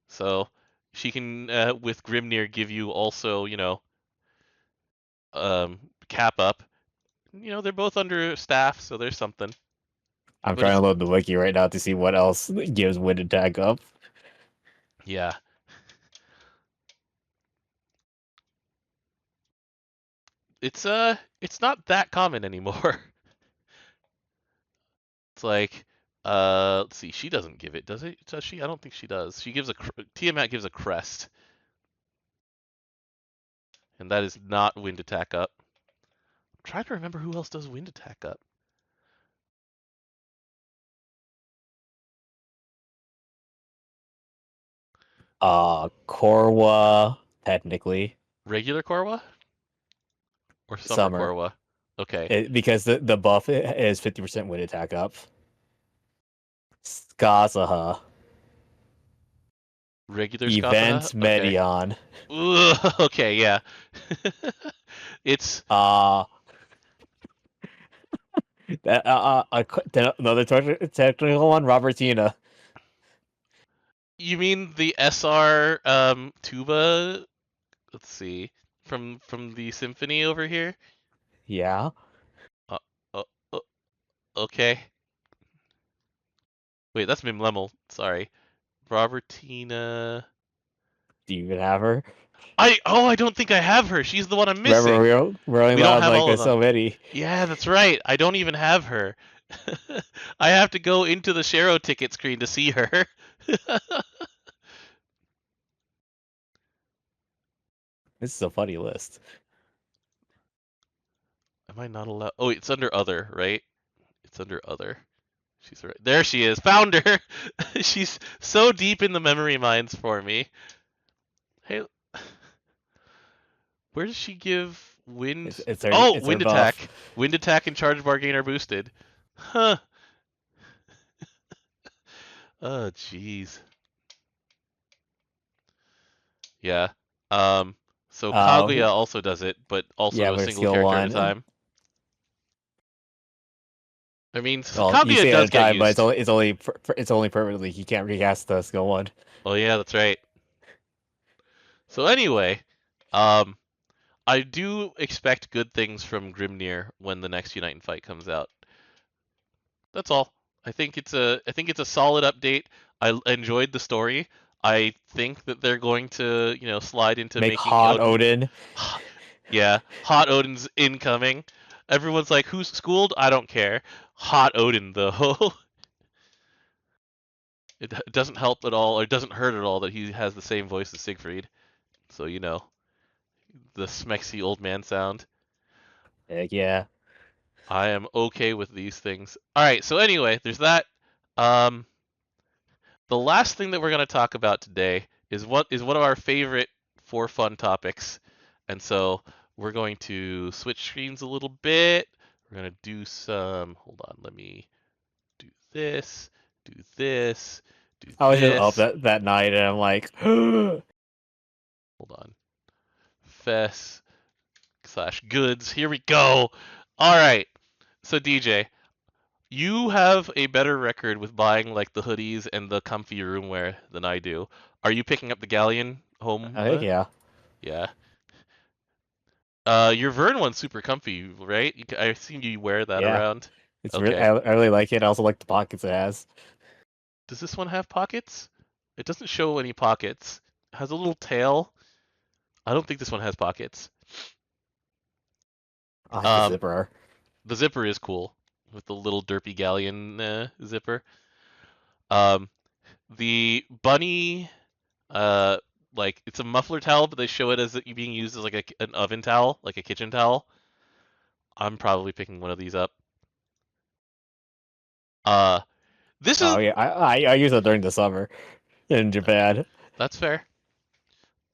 So she can with Grimnir give you also cap up. They're both under staff, so there's something. I'm but trying it's to load the wiki right now to see what else gives wind attack up. yeah, it's not that common anymore. It's like let's see, she doesn't give it, does it? Does she? I don't think she does. She gives a Tiamat gives a crest, and that is not wind attack up. I'm trying to remember who else does wind attack up. Korwa, technically. Regular Korwa or Summer Summer. Korwa? Okay, Because the buff is 50% wind attack up. Skazaha. regular Skasaha. Event Okay, Medion. ugh, okay, yeah. It's Uh, another technical one, Robertina. you mean the SR tuba? Let's see, from the symphony over here. Yeah. Uh, uh, uh, okay. Wait, that's Mim Lemel. Sorry. Robertina. Do you even have her? I don't think I have her. She's the one I'm Remember, missing. we're only We don't allowed have like all of them. so many. Yeah, that's right. I don't even have her. I have to go into the Sharo ticket screen to see her. This is a funny list. Am I not allowed? Oh, it's under other, right? It's under other. She's right. There she is. Found her. She's so deep in the memory mines for me. Hey, where does she give wind? Oh, It's her wind buff. attack. Wind attack and charge bar gain are boosted. Huh. Oh, jeez. Yeah. Um. So Kaguya Uh, also does it, but also yeah, a with single skill character at a one. time. I mean, Well, you Kaguya say at does a get time, but used. it's only permanently. You can't recast the skill one. Oh yeah, that's right. So anyway, um, I do expect good things from Grimnir when the next Unite and Fight comes out. That's all. I think it's a solid update. I enjoyed the story. I think that they're going to, slide into Make making hot Odin. Odin. Yeah, Hot Odin's incoming. Everyone's like, "Who's schooled?" I don't care. Hot Odin though. It doesn't help at all, or it doesn't hurt at all that he has the same voice as Siegfried. So the smexy old man sound. Heck yeah. I am okay with these things. All right. So anyway, there's that. Um, the last thing that we're going to talk about today is what is one of our favorite for fun topics, and so we're going to switch screens a little bit. We're going to do some. Hold on. Let me do this. Do this. Do I was just up this. that night and I'm like, oh Hold on. Fess slash goods. Here we go. All right. So DJ, you have a better record with buying like the hoodies and the comfy room wear than I do. Are you picking up the Galleon home? heck yeah. Yeah. Your Vern one's super comfy, right? I assume you wear that Yeah. around. It's really Okay. I really like it. I also like the pockets it has. Does this one have pockets? It doesn't show any pockets. It has a little tail. I don't think this one has pockets. I like the Um, zipper. the zipper is cool with the little derpy Galleon zipper. Um, the bunny Uh, like it's a muffler towel, but they show it as being used as like an oven towel, like a kitchen towel. I'm probably picking one of these up. Uh, this Oh is yeah, I use it during the summer in Japan. that's fair.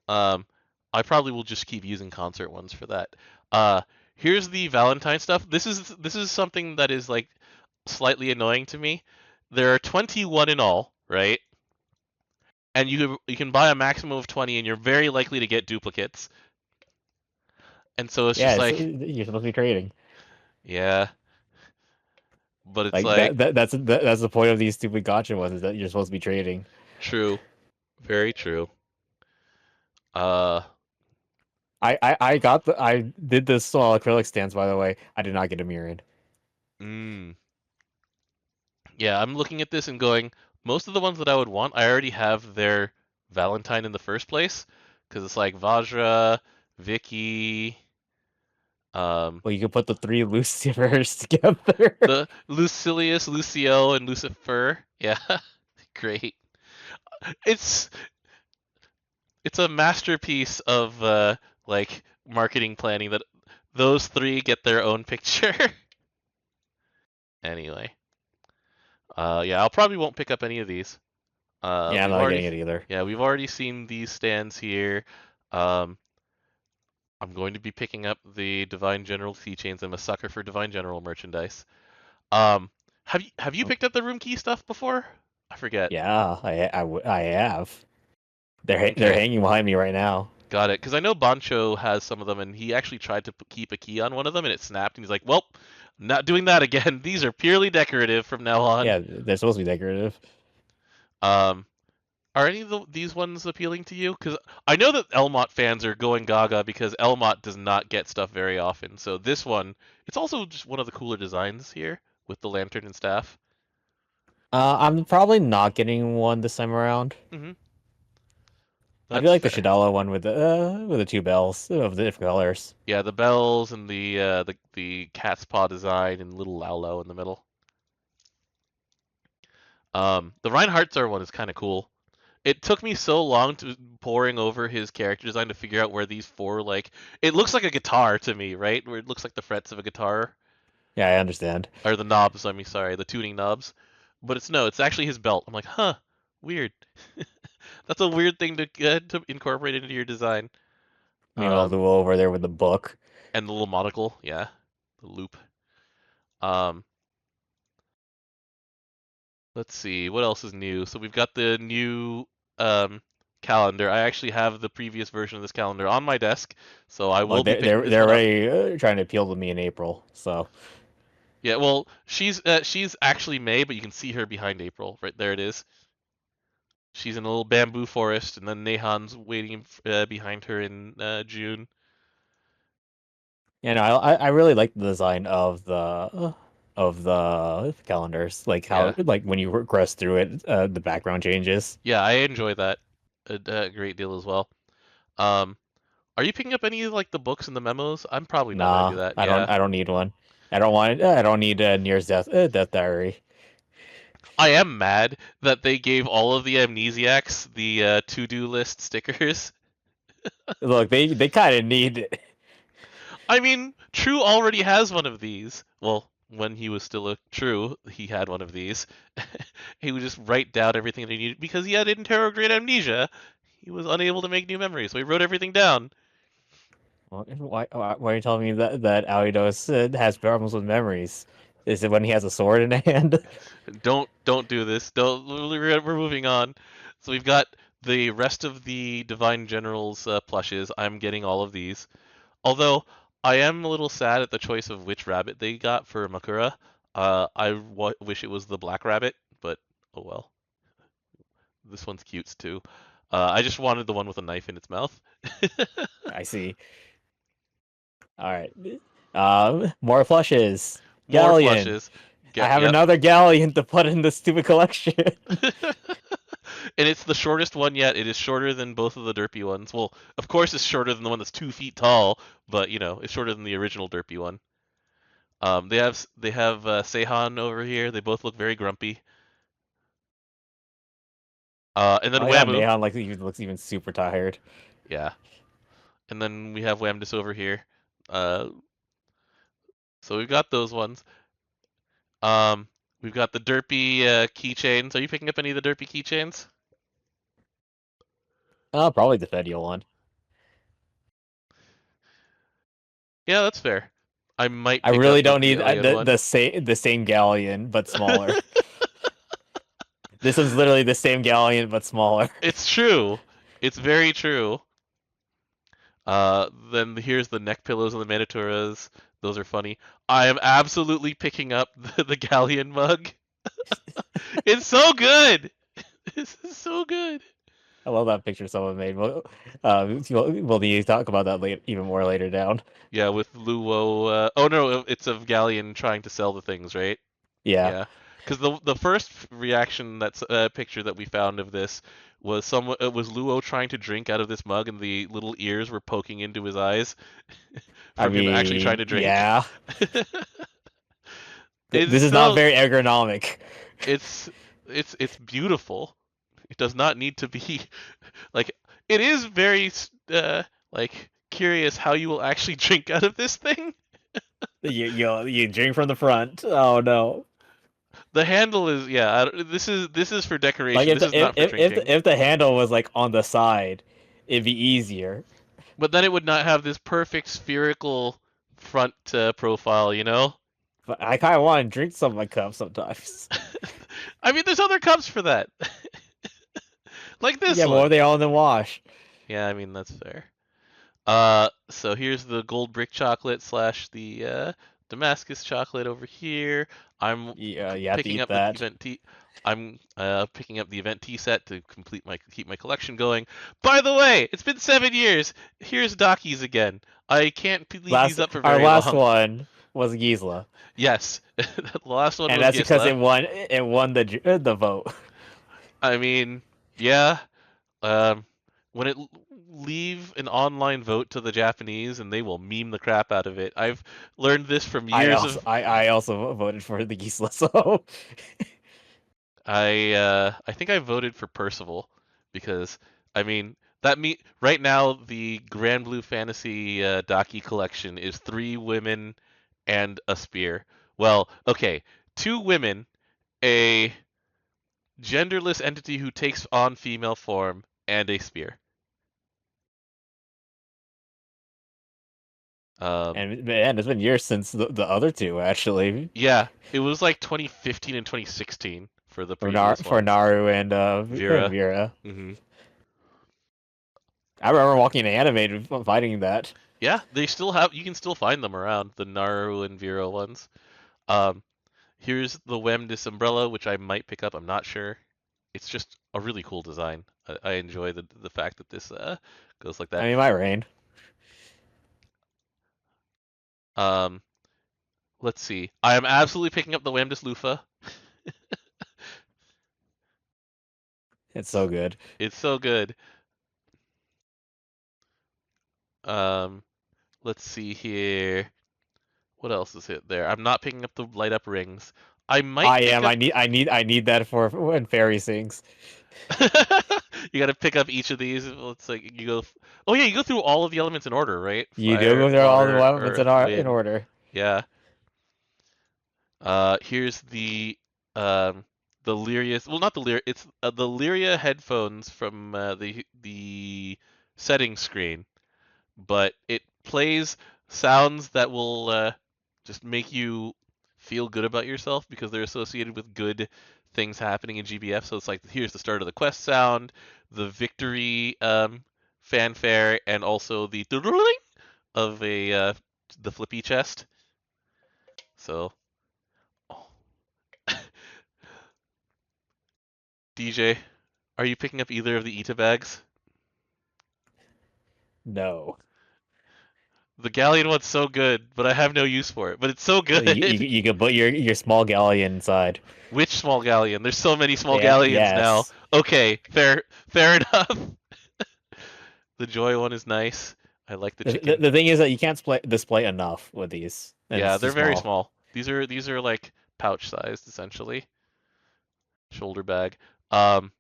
Um, I probably will just keep using concert ones for that. Uh, here's the Valentine stuff. This is something that is like slightly annoying to me. There are 21 in all, right? And you can buy a maximum of 20, and you're very likely to get duplicates. And so it's Yeah, just like, you're supposed to be trading. yeah, but it's Like like that's the point of these stupid gotcha ones is that you're supposed to be trading. true. Very true. Uh, I did this small acrylic stands by the way. I did not get a mirror in. mm, Yeah, I'm looking at this and going, most of the ones that I would want, I already have their Valentine in the first place, because it's like Vajra, Vicky, um, Well, you could put the three Lucifers together. the Lucilius, Lucio, and Lucifer. Yeah, great. It's it's a masterpiece of like marketing planning that those three get their own picture. Anyway, yeah, I'll probably won't pick up any of these. Yeah, I'm We've not already, getting it either. yeah, we've already seen these stands here. Um, I'm going to be picking up the Divine General keychains. I'm a sucker for Divine General merchandise. Um, have you Oh, picked up the room key stuff before? I forget. yeah, I have. They're Okay, hanging behind me right now. got it. Because I know Bancho has some of them, and he actually tried to keep a key on one of them, and it snapped, and he's like, "Well, not doing that again. These are purely decorative from now on." Yeah, they're supposed to be decorative. Um, Are any of these ones appealing to you? Because I know that Elmont fans are going gaga because Elmont does not get stuff very often. So this one, it's also just one of the cooler designs here with the lantern and staff. I'm probably not getting one this time around. Hmm. I do That's like the fair. Shadala one with the two bells of the different colors. Yeah, the bells and the cat's paw design and little Laulo in the middle. The Reinhardt's one is kind of cool. It took me so long to poring over his character design to figure out where these four like it looks like a guitar to me, right? Where it looks like the frets of a guitar Yeah, I understand. or the knobs. I mean, sorry, the tuning knobs. But it's no, it's actually his belt. I'm like, huh, weird. That's a weird thing to get to incorporate into your design. Meanwhile, Um, Lou over there with the book. and the little monocle, yeah, the loop. Um, let's see, what else is new? So we've got the new um calendar. I actually have the previous version of this calendar on my desk, so I Well, will be picking this they're one up. already trying to appeal to me in April. So Yeah, well, she's actually May, but you can see her behind April. Right there, it is. She's in a little bamboo forest, and then Nehan's waiting behind her in June. yeah, no, I really like the design of the calendars. Like how Yeah, like when you progress through it, the background changes. yeah, I enjoy that a great deal as well. Um, are you picking up any of like the books and the memos? I'm probably not gonna do Nah, that. Yeah, I don't need one. I don't want it. I don't need Nier's death diary. I am mad that they gave all of the amnesiacs the to-do list stickers. Look, they kind of need it. I mean, True already has one of these. Well, when he was still a True, he had one of these. He would just write down everything that he needed because he had interrograde amnesia. He was unable to make new memories, so he wrote everything down. Why are you telling me that Alidos has problems with memories? Is it when he has a sword in hand? Don't do this. Don't. We're moving on. So we've got the rest of the Divine Generals plushes. I'm getting all of these. Although I am a little sad at the choice of which rabbit they got for Makura. Wish it was the black rabbit, but oh well. This one's cute too. I just wanted the one with a knife in its mouth. I see. All right. More flushes. More Galleon. flushes. I Get have yep. another galleon to put in the stupid collection. And it's the shortest one yet. It is shorter than both of the derpy ones. Well, of course, it's shorter than the one that's 2 feet tall, but it's shorter than the original derpy one. They have Seihan over here. They both look very grumpy. And then Oh yeah, Whamu. Neon like he looks even super tired. Yeah. And then we have Whamdus over here. Uh, so we've got those ones. Um, we've got the derpy keychains. Are you picking up any of the derpy keychains? Oh, probably the Fedial one. Yeah, that's fair. I might I pick up really the don't need Vielian one. the same galleon but smaller. This one's literally the same galleon but smaller. It's true. It's very true. Then here's the neck pillows and the Manituras. Those are funny. I am absolutely picking up the Galleon mug. It's so good. This is so good. I love that picture someone made. We'll need to talk about that even more later down. Yeah, with Luo. Oh no, it's of Galleon trying to sell the things, right? Yeah. Yeah. Because the first reaction that's picture that we found of this was someone it was Luo trying to drink out of this mug and the little ears were poking into his eyes I from him actually trying mean, to drink. yeah, It's this is not still very ergonomic. it's it's beautiful. It does not need to be like it is very like curious how you will actually drink out of this thing. You drink from the front. Oh no! The handle is yeah. This is for Like decoration. if This the is not for drinking. if the handle was like on the side, it'd be easier. But then it would not have this perfect spherical front profile, you know? But I kind of want to drink some of my cup sometimes. I mean, there's other cups for that, like this Yeah, but what one. are they all in the wash? Yeah, I mean that's fair. So here's the gold brick chocolate slash the Damascus chocolate over here. I'm Yeah, you have to picking eat up the that. event tea. I'm picking up the event tea set to keep my collection going. By the way, it's been 7 years. Here's Dockies again. I can't leave these Last up for Our very last long. one was Gisela, Yes, the last one and was that's because Gisla. it won the vote. I mean, yeah. Um, when leave an online vote to the Japanese and they will meme the crap out of it. I've learned this from years of I also voted for the Gisela, so I think I voted for Percival because I mean that me right now the Granblue Fantasy Daki collection is 3 women and a spear. Well, okay, 2 women, a genderless entity who takes on female form, and a spear. Um, and man, it's been years since the other two actually yeah, it was like 2015 and 2016 for the previous For ones. Naru and Vera. Vera. Hmm. I remember walking an anime fighting that. Yeah, they still have. You can still find them around the Naru and Vera ones. Um, Here's the Wemdis umbrella, which I might pick up. I'm not sure. It's just a really cool design. I enjoy the fact that this goes like I that. mean, my rain. Um, let's see. I am absolutely picking up the Wemdis loofah. It's so good. It's so good. Um, let's see here. What else is it there? I'm not picking up the light up rings. I might I pick am. up. I need that for when Fairy sings. You got to pick up each of these. It's like you go. Oh yeah, you go through all of the elements in order, right? You do Fire, go through all the water, weapons earth, in wind. order. Yeah. Here's um the Lyria. Well, not the Lyria. It's the Lyria headphones from the settings screen, but it plays sounds that will just make you feel good about yourself because they're associated with good things happening in GBF. So it's like here's the start of the quest sound, the victory fanfare, and also the of a the flippy chest. So, oh. DJ, are you picking up either of the Ita bags? No, The Galleon one's so good, but I have no use for it. But it's so good. you can put your small galleon inside. Which small galleon? There's so many small Yeah. galleons now. Yes. Okay, fair enough. The Joy one is nice. I like the chicken. The thing is that you can't display enough with these, and Yeah, it's too they're very small. small. These are like pouch sized essentially. Shoulder bag. Um,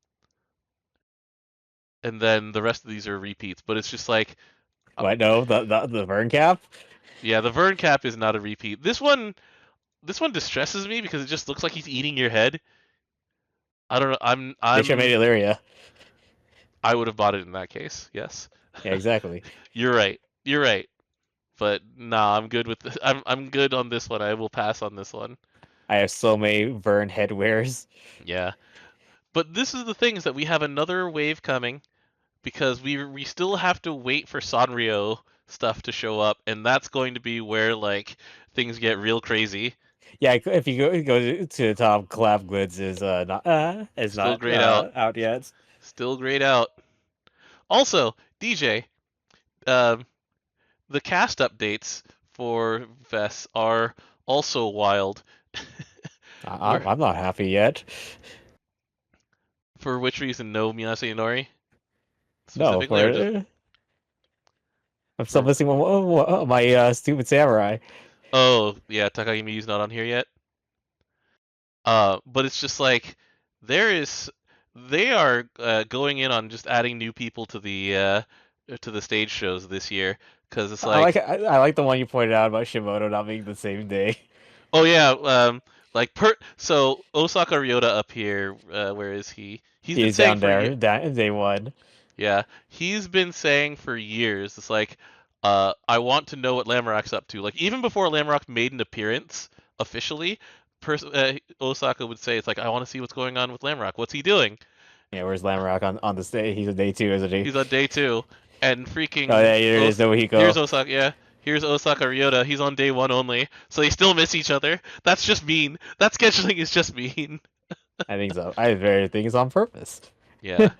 and then the rest of these are repeats, but it's just like uh, What? No, the Vern cap. yeah, the Vern cap is not a repeat. This one distresses me because it just looks like he's eating your head. I don't know. They should have made Illyria. I would have bought it in that case. Yes. Yeah, exactly. You're right. You're right. But nah, I'm good with this. I'm good on this one. I will pass on this one. I have so many Vern headwears. Yeah. But this is the thing is that we have another wave coming because we still have to wait for Sanrio stuff to show up, and that's going to be where like things get real crazy. Yeah, if you go to the top, collab goods is Still not grayed out. out yet. Still grayed out. Also, DJ, um, the cast updates for Vess are also wild. Where I'm not happy yet. for which reason no Miyase Inori No, specifically, or just for I'm still for? missing my stupid samurai. Oh yeah, Takagi Miyu's not on here yet. But it's just like there is they are going in on just adding new people to the stage shows this year because it's like I like the one you pointed out about Shimono not being the same day. oh yeah like per so Osaka Ryota up here where is he? He's been He's saying down for there, down day one. yeah, he's been saying for years, it's like, I want to know what Lamorak's up to. Like, even before Lamorak made an appearance officially, Osaka would say, it's like, I want to see what's going on with Lamorak. What's he doing? Yeah, where's Lamrock on this day? He's a day two, isn't he? He's on day two. And Oh freaking, yeah, here it is, here's Nohiko. Osaka, yeah. Here's Osaka Ryota. He's on day one only. So they still miss each other. That's just mean. That scheduling is just mean. I think so. I very think it's on purpose. Yeah.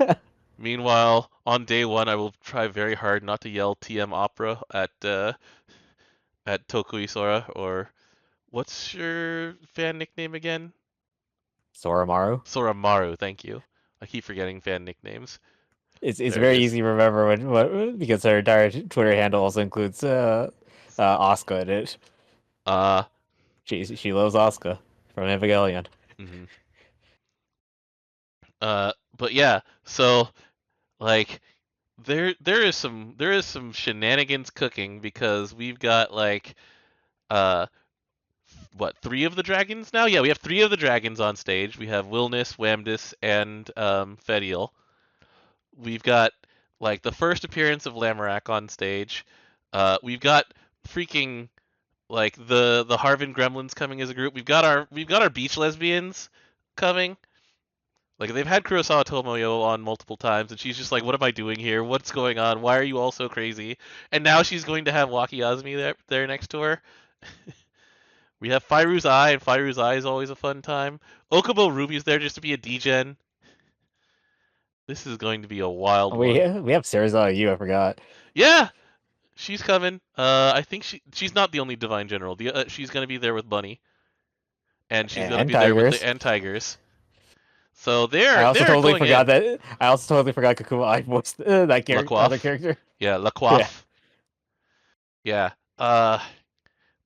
Meanwhile, on day one, I will try very hard not to yell TM Opera at Tokui Sora, or what's your fan nickname again? Soromaru. Soramaru, thank you. I keep forgetting fan nicknames. It's There it very is. easy to remember because her entire Twitter handle also includes Asuka in it. Uh, She loves Asuka from Evangelion. mhm. But yeah, so like there is some shenanigans cooking because we've got like uh what, three of the dragons now? Yeah, we have three of the dragons on stage. We have Wilness, Wamdis, and Fediel. We've got like the first appearance of Lamorak on stage. We've got freaking like the Harvin Gremlins coming as a group. We've got our beach lesbians coming. Like they've had Kurosawa Tomoyo on multiple times, and she's just like, "What am I doing here? What's going on? Why are you all so crazy?" And now she's going to have Waki Azumi there next to her. We have Fairu's Eye, and Fairu's Eye is always a fun time. Okubo Ruby's there just to be a degen. This is going to be a wild Oh, one. we have Serizawa Yu, I forgot. Yeah, she's coming. I think she's not the only Divine General. She's gonna be there with Bunny, and she's gonna And be there with the Tigers. and Tigers. So I also they're totally going forgot in. that. I also totally forgot Kakuma I voiced that other Laquaf, character. yeah, Yeah, Laquaf, yeah.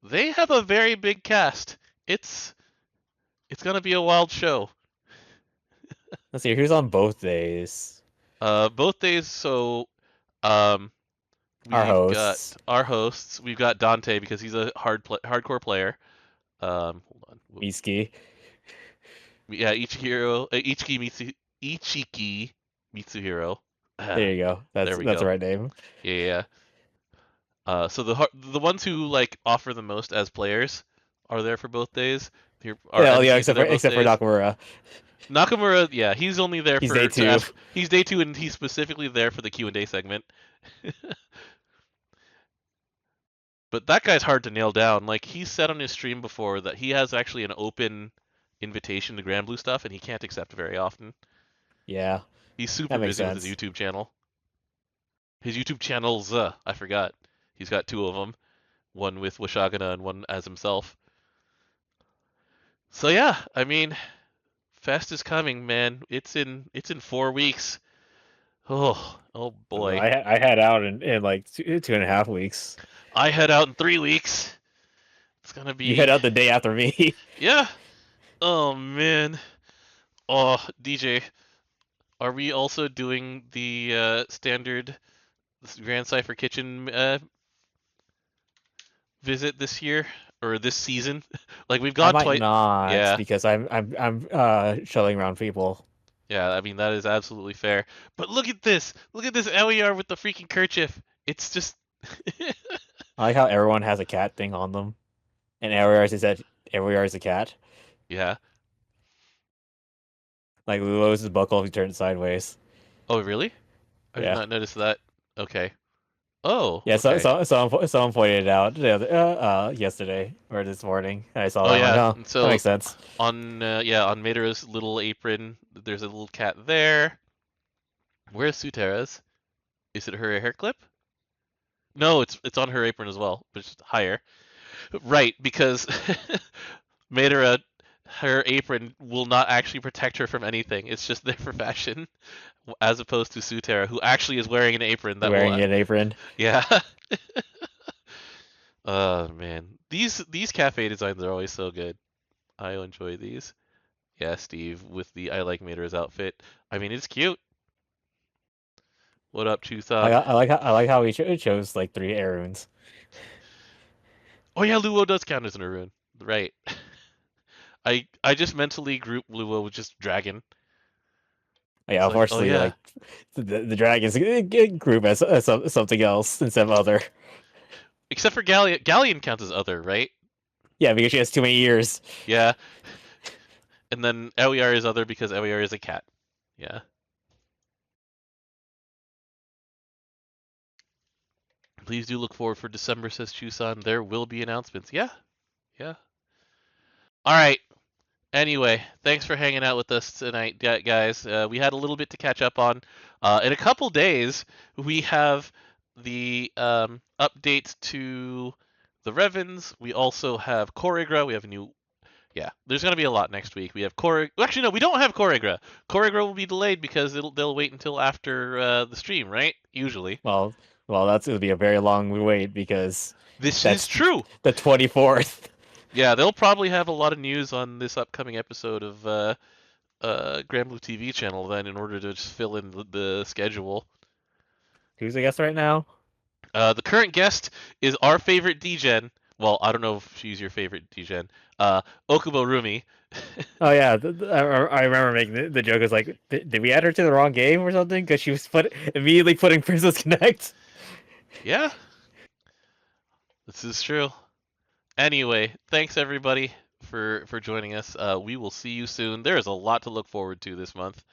They have a very big cast. It's it's gonna be a wild show. let's see who's on both days. Both days. So, um, Our we've got hosts, our hosts. We've got Dante because he's a hardcore player. Hold on. Mitsuki. Yeah, Ichiki Mitsuhiro. There you go. There we That's the go. right name. Yeah, yeah, yeah. So the ones who like offer the most as players are there for both days. Our Yeah, yeah, MCs are there both except for days. Nakamura. Nakamura, yeah, he's only there He's day for to two. ask. He's day two, and he's specifically there for the Q&A segment. But that guy's hard to nail down. Like he said on his stream before that he has actually an open invitation to Granblue stuff, and he can't accept very often. Yeah, He's super that makes busy with his sense. YouTube channel. His YouTube channels, I forgot. He's got two of them, one with Washagana and one as himself. So yeah, I mean, Fest is coming, man. It's in 4 weeks. Oh boy. I had out in like 2.5 weeks. I head out in 3 weeks. It's gonna You head be out the day after me. yeah. Oh man. Oh DJ, are we also doing the standard Grand Cipher Kitchen visit this year or this season? Like we've I gone might twice. not Yeah, because I'm shuttling around people. yeah. I mean that is absolutely fair. But look at this. Look at this LER with the freaking kerchief. It's just. I like how everyone has a cat thing on them, and everywhere is that everywhere is a cat. Yeah. Like Lulo's buckle if you turn it sideways. Oh really? I did Yeah, not notice that. Okay. Oh, yeah. okay. Someone pointed it out yesterday or this morning. I saw Oh that. I'm like, yeah. oh, And that so makes sense. on on Madara's little apron, there's a little cat there. Where's Sutera's? Is it her hair clip? No, it's on her apron as well, but it's higher. Right, because Madara her apron will not actually protect her from anything. It's just there for fashion, as opposed to Sutera, who actually is wearing an apron that will. Wearing an apron. Yeah. Oh man, these cafe designs are always so good. I enjoy these. Yeah, Steve with the I like Mater's outfit. I mean, it's cute. What up, Chuthon? I like how he chose like three Aruns. Oh yeah, Luo does count as an Arun. Right. I just mentally grouped Luo with just dragon. Yeah, It's like, oh unfortunately, yeah. like the dragons group as something else instead of other. Except for Galleon. Galleon counts as other, right? Yeah, because she has too many ears. Yeah. And then Ewyar is other because Ewyar is a cat. Yeah. Please do look forward for December, says Chusan. There will be announcements. Yeah. Yeah. All right. Anyway, thanks for hanging out with us tonight, guys. We had a little bit to catch up on. In a couple days, we have the updates to the Revens. We also have Choregra. We have a new. Yeah, there's going to be a lot next week. We have Core. Actually, no, we don't have Choregra. Choregra will be delayed because they'll wait until after the stream, right? Usually. Well, that's gonna be a very long wait because This is that's true. the 24th. Yeah, they'll probably have a lot of news on this upcoming episode of Granblue TV channel then in order to just fill in the schedule. Who's the guest right now? The current guest is our favorite DGen. Well, I don't know if she's your favorite DGen. Okubo Rumi. Oh yeah, I remember making the joke. Was like, did we add her to the wrong game or something? Because she was immediately putting Princess Connect. Yeah, this is true. Anyway, thanks everybody for joining us. We will see you soon. There is a lot to look forward to this month.